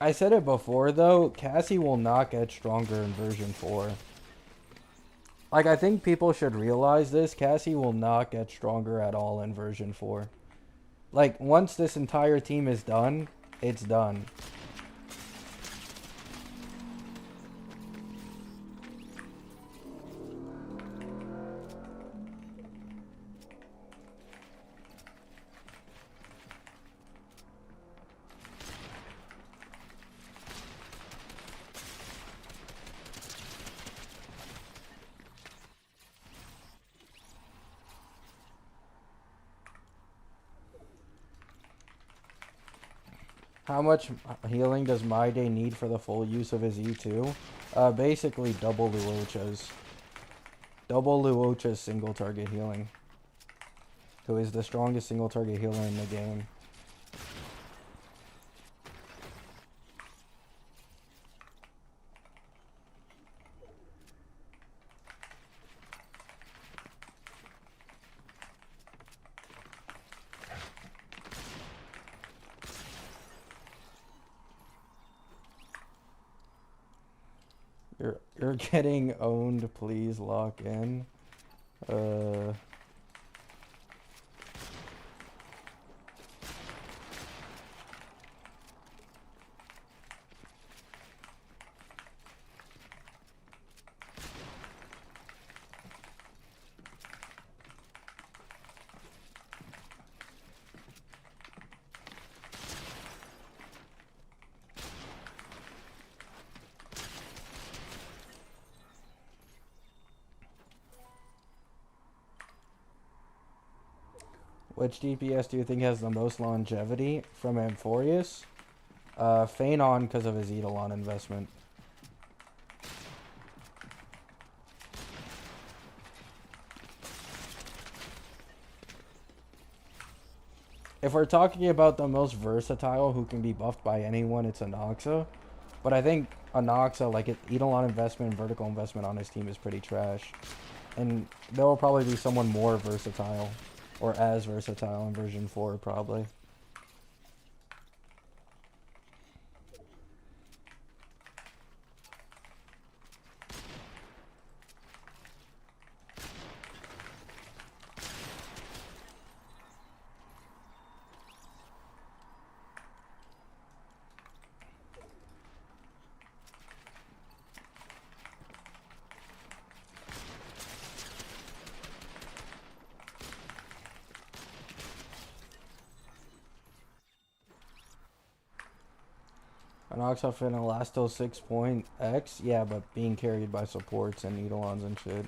I said it before though, Cassie will not get stronger in version 4. Like, I think people should realize this. Cassie will not get stronger at all in version 4. Like, once this entire team is done, it's done. How much healing does My Day need for the full use of his E2? Basically double Luocha's. Double Luocha's single target healing. Who is the strongest single target healer in the game. You're getting owned, please lock in. Uh Which DPS do you think has the most longevity from Amphorius? Phanon because of his Eidolon investment. If we're talking about the most versatile who can be buffed by anyone, it's Anoxa. But I think Anoxa, like Eidolon investment and vertical investment on his team is pretty trash. And there will probably be someone more versatile. Or as versatile in version 4, probably. Anoxa in Elasto 6.x, yeah, but being carried by supports and Eidolons and shit.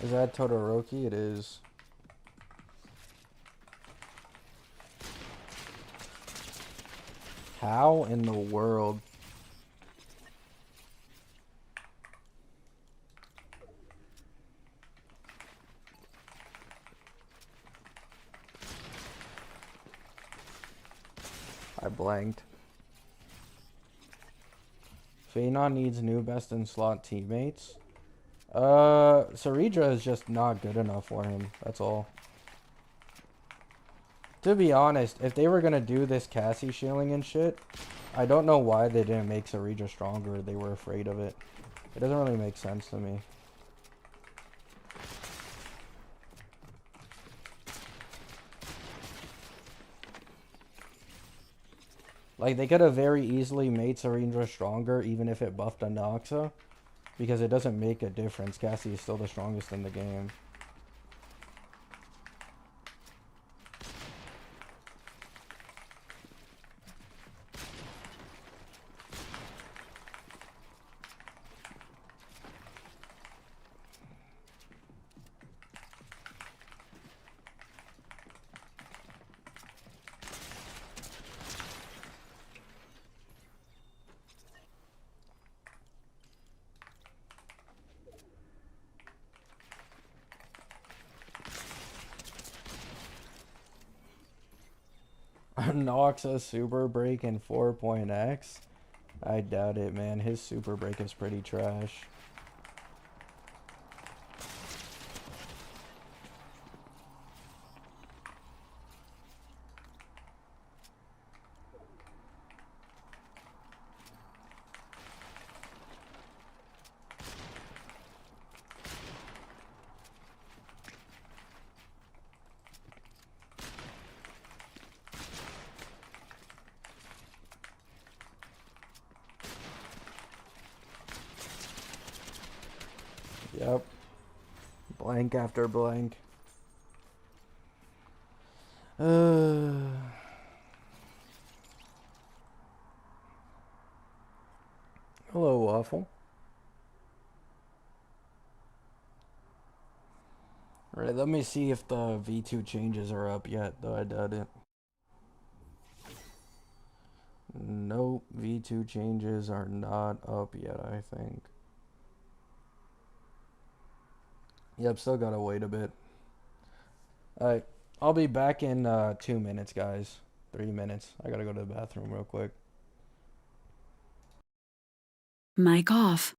Is that Todoroki? It is. How in the world? I blanked. Phenon needs new best in slot teammates. Saridra is just not good enough for him. That's all. To be honest, if they were gonna do this Cassie shielding and shit, I don't know why they didn't make Saridra stronger. They were afraid of it. It doesn't really make sense to me. Like, they could have very easily made Saridra stronger even if it buffed Anoxa. Because it doesn't make a difference. Cassie is still the strongest in the game. Anoxa super break in 4.x? I doubt it, man. His super break is pretty trash. Yep. Blank after blank. Hello, Waffle. Alright, let me see if the V2 changes are up yet, though I doubt it. Nope, V2 changes are not up yet, I think. Yep, still gotta wait a bit. Alright, I'll be back in 2 minutes, guys. 3 minutes. I gotta go to the bathroom real quick. Mic off.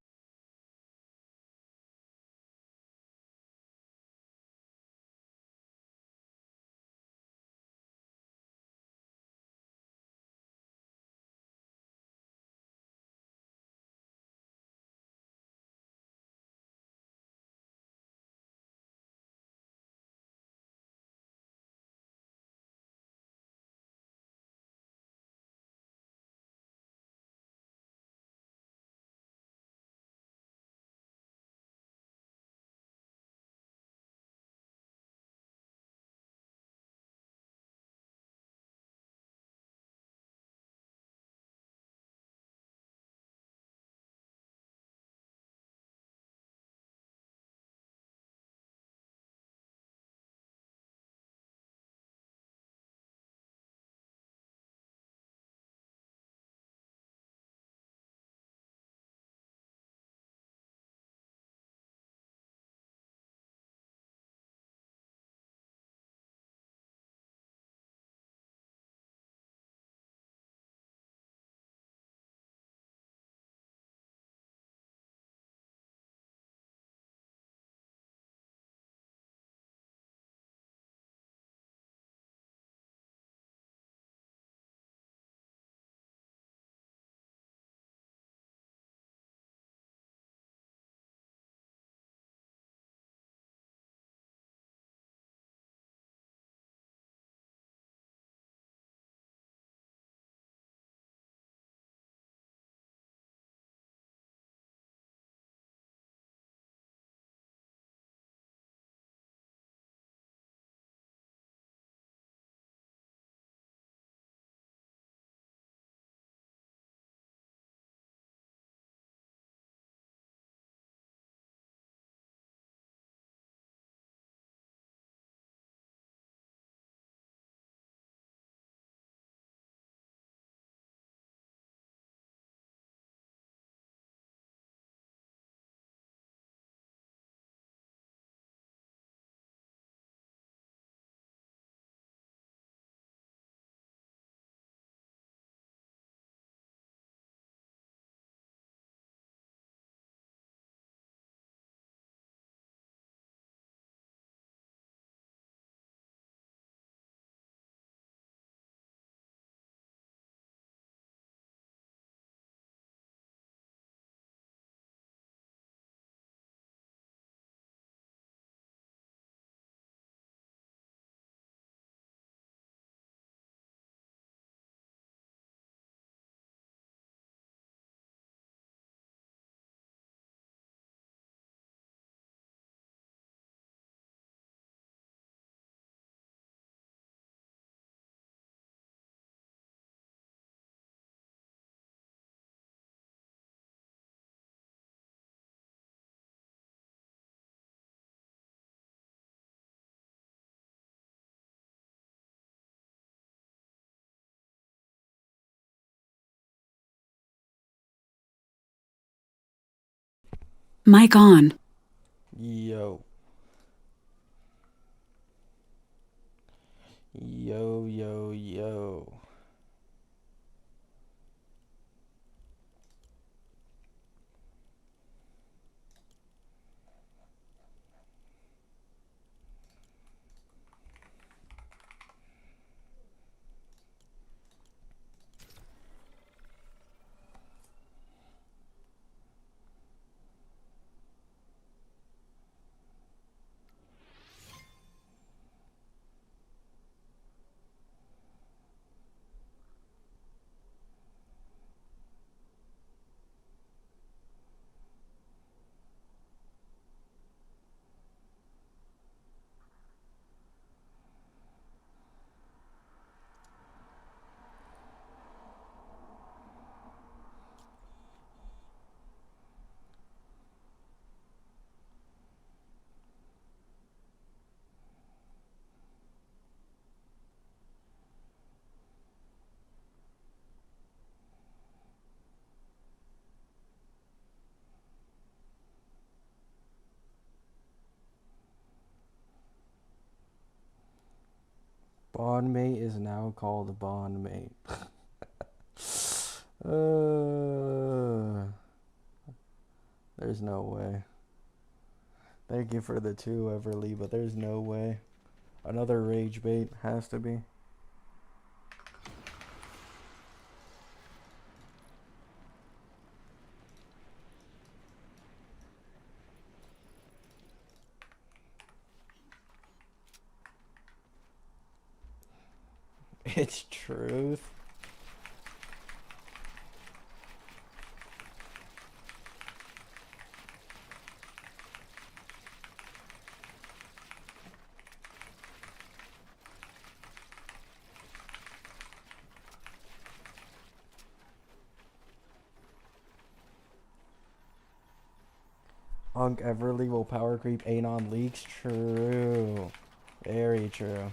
Mic on. Yo. Yo, yo, yo. Bondmate is now called Bondmate. There's no way. Thank you for the 2, Everly, but there's no way. Another rage bait has to be. It's truth. Unk Everly will power creep Anon leaks. True. Very true.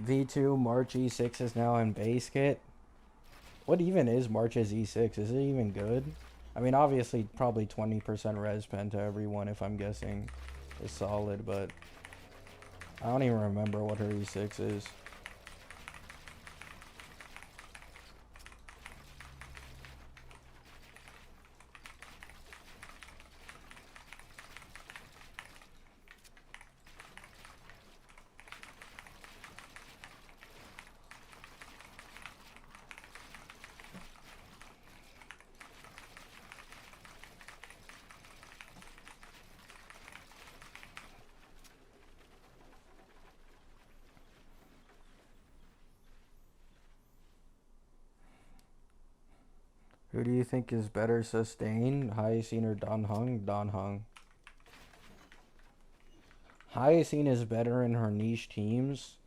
V2 March E6 is now in base kit. What even is March's E6? Is it even good? I mean, obviously, probably 20% res pen to everyone, if I'm guessing, is solid, but I don't even remember what her E6 is. Who do you think is better sustain? Hyacine or Don Hung? Don Hung. Hyacine is better in her niche teams,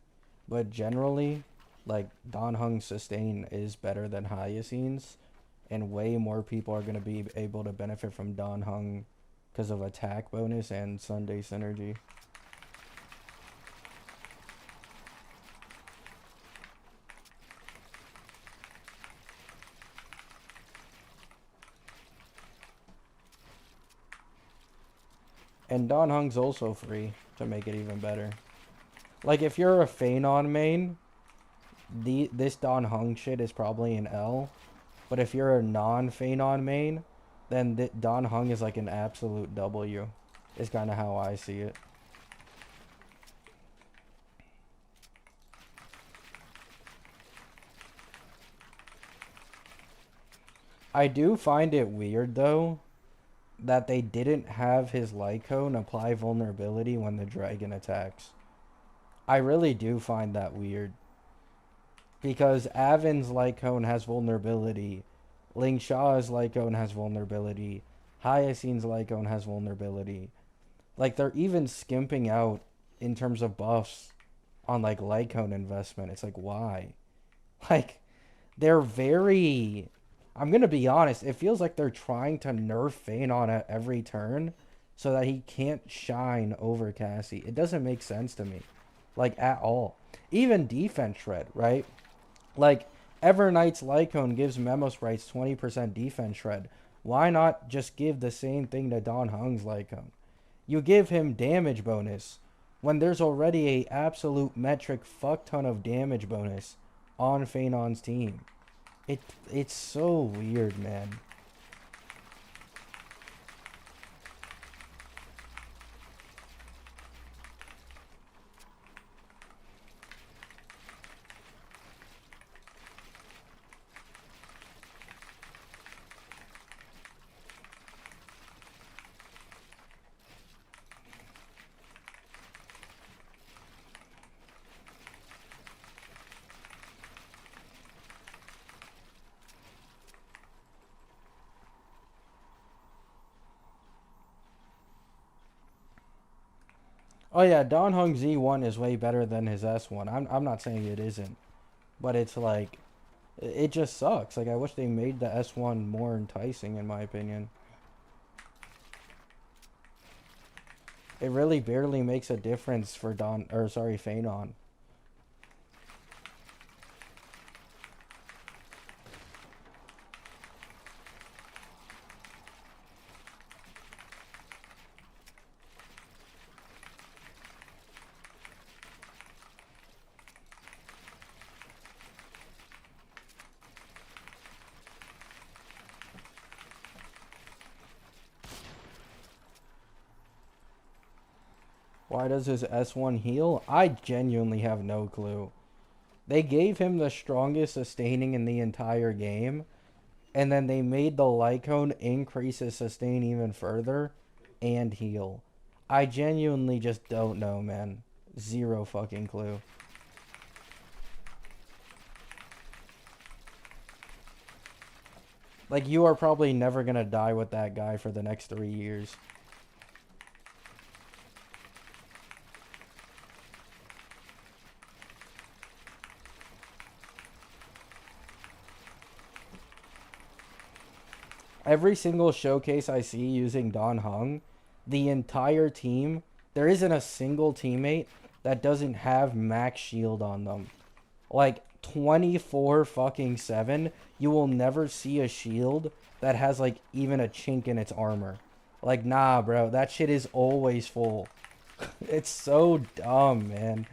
but generally, like, Don Hung's sustain is better than Hyacine's, and way more people are going to be able to benefit from Don Hung because of attack bonus and Sunday synergy. And Don Hung's also free to make it even better. Like, if you're a Phanon main, this Don Hung shit is probably an L. But if you're a non-Phanon main, then Don Hung is like an absolute W. Is kind of how I see it. I do find it weird, though, that they didn't have his light cone apply vulnerability when the dragon attacks. I really do find that weird. Because Avin's light cone has vulnerability. Ling Sha's light cone has vulnerability. Hyacine's light cone has vulnerability. Like, they're even skimping out in terms of buffs on like Lycone investment. It's like, why? Like, they're very. I'm gonna be honest. It feels like they're trying to nerf Phanon at every turn, so that he can't shine over Cassie. It doesn't make sense to me, like at all. Even defense shred, right? Like Everknight's Lycone gives Memo Sprites 20% defense shred. Why not just give the same thing to Don Hung's Lycone? You give him damage bonus when there's already a absolute metric fuck ton of damage bonus on Phanon's team. It it's so weird, man. Oh yeah, Don Hung Z1 is way better than his S1. I'm not saying it isn't, but it's like it just sucks. Like I wish they made the S1 more enticing in my opinion. It really barely makes a difference for Phanon. Why does his S1 heal? I genuinely have no clue. They gave him the strongest sustaining in the entire game, and then they made the Lycone increase his sustain even further and heal. I genuinely just don't know, man. Zero fucking clue. Like, you are probably never gonna die with that guy for the next 3 years. Every single showcase I see using Don Hung, the entire team, there isn't a single teammate that doesn't have max shield on them. Like 24 fucking 7, you will never see a shield that has like even a chink in its armor. Like, nah, bro, that shit is always full. It's so dumb, man.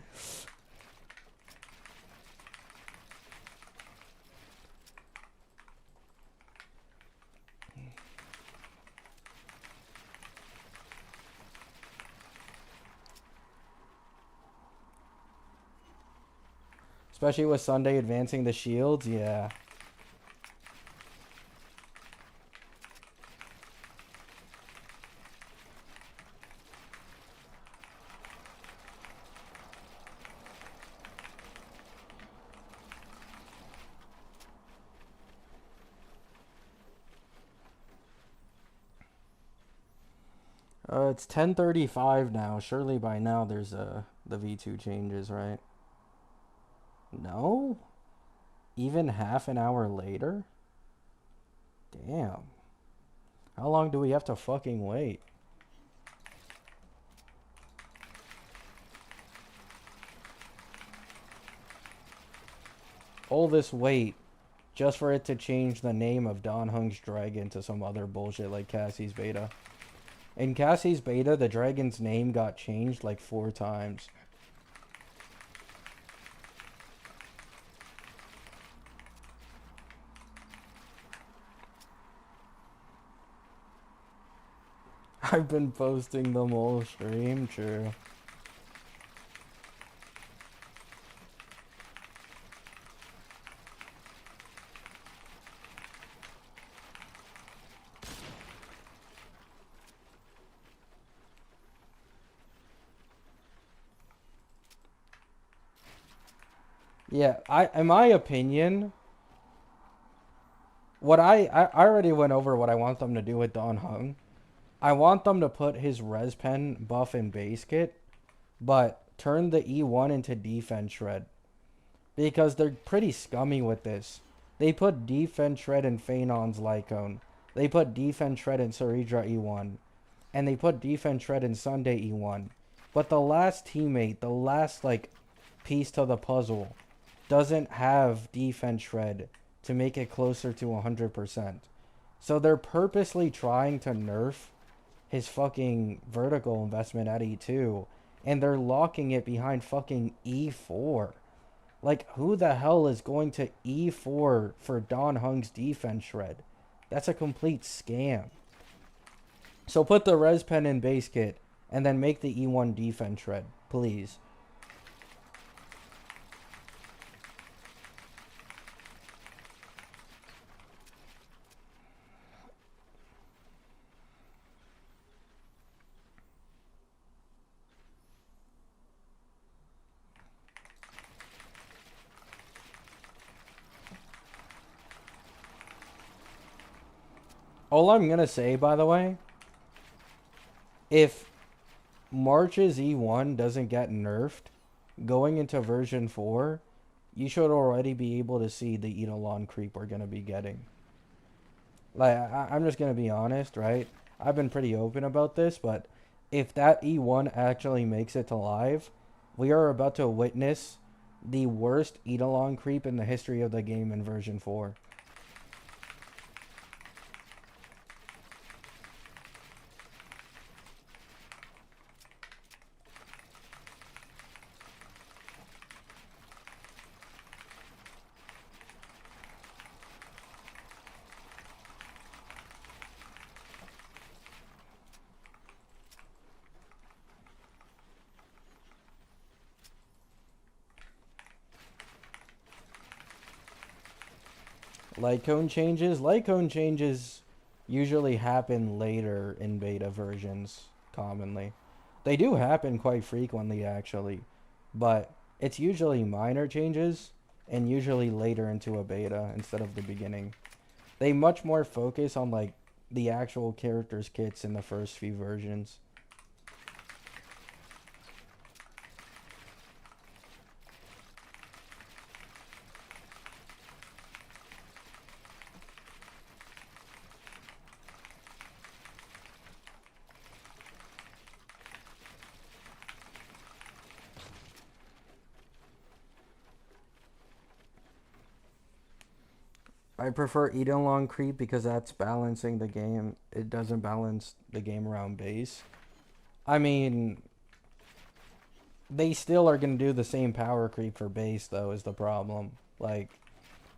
Especially with Sunday advancing the shields, yeah. It's 10:35 now. Surely by now there's the V2 changes, right? No? Even half an hour later? Damn. How long do we have to fucking wait? All this wait just for it to change the name of Don Hung's dragon to some other bullshit like Cassie's beta. In Cassie's beta, the dragon's name got changed like 4 times. I've been posting them all stream, true. Yeah, in my opinion, I already went over what I want them to do with Don Hung. I want them to put his res pen buff in base kit, but turn the E1 into defense shred. Because they're pretty scummy with this. They put defense shred in Phaenon's Lycone. They put defense shred in Saridra E1. And they put defense shred in Sunday E1. But the last teammate, the last like piece to the puzzle, doesn't have defense shred to make it closer to 100%. So they're purposely trying to nerf his fucking vertical investment at E2, and they're locking it behind fucking E4. Like, who the hell is going to E4 for Don Hung's defense shred? That's a complete scam. So put the res pen in base kit, and then make the E1 defense shred, please. All I'm gonna say, by the way, if March's E1 doesn't get nerfed, going into version 4, you should already be able to see the Eidolon creep we're gonna be getting. Like, I'm just gonna be honest, right? I've been pretty open about this, but if that E1 actually makes it to live, we are about to witness the worst Eidolon creep in the history of the game in version 4. Lycone changes usually happen later in beta versions, commonly. They do happen quite frequently, actually, but it's usually minor changes and usually later into a beta instead of the beginning. They much more focus on like the actual characters' kits in the first few versions. I prefer Eidolon creep because that's balancing the game. It doesn't balance the game around base. I mean, they still are going to do the same power creep for base, though, is the problem. Like,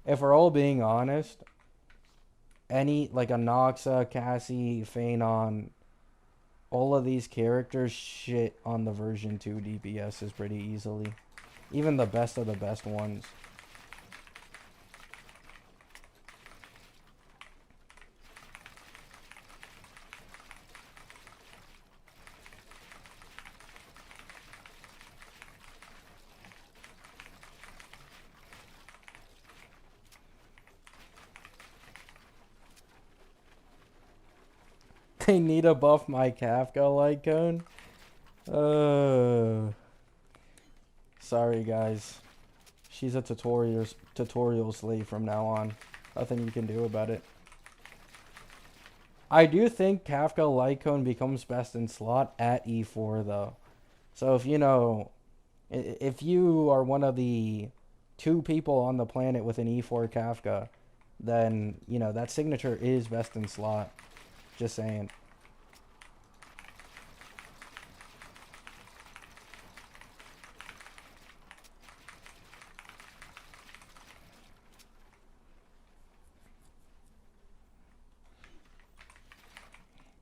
if we're all being honest, any, like, a Noxa, Cassie, Phaenon, all of these characters shit on the version 2 DPSs pretty easily. Even the best of the best ones. They need to buff my Kafka Lycone. Sorry guys. She's a tutorial slave from now on. Nothing you can do about it. I do think Kafka Lycone becomes best in slot at E4 though. So if if you are one of the 2 people on the planet with an E4 Kafka, then that signature is best in slot. Just saying.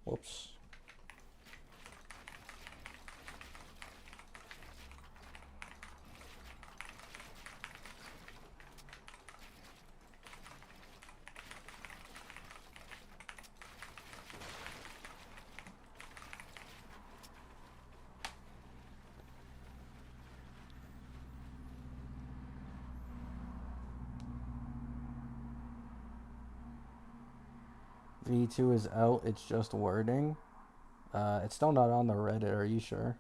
Whoops. V2 is out, it's just wording. It's still not on the Reddit, are you sure?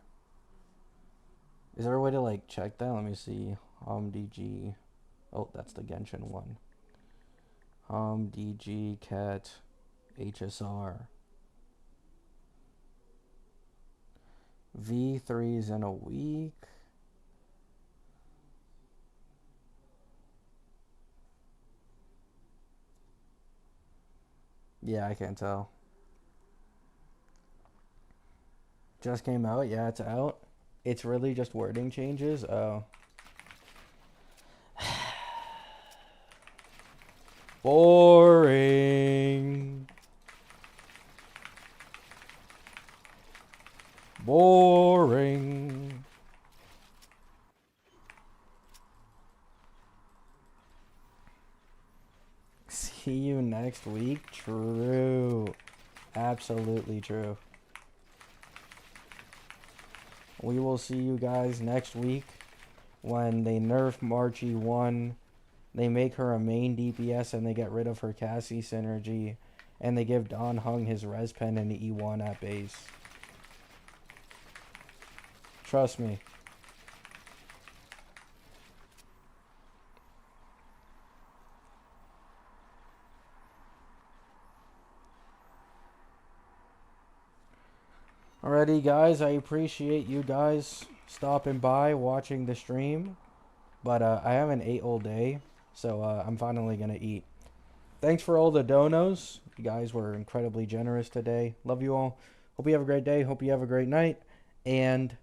Is there a way to like check that? Let me see. DG. Oh, that's the Genshin one. DG cat HSR. V3's in a week. Yeah, I can't tell. Just came out. Yeah, it's out. It's really just wording changes. Oh. Boring. Boring. See you next week. True. Absolutely true. We will see you guys next week when they nerf Marchie 1. They make her a main DPS and they get rid of her Cassie synergy. And they give Don Hung his res pen and E1 at base. Trust me. Alrighty, guys. I appreciate you guys stopping by, watching the stream. But I haven't ate all day, so I'm finally going to eat. Thanks for all the donos. You guys were incredibly generous today. Love you all. Hope you have a great day. Hope you have a great night. And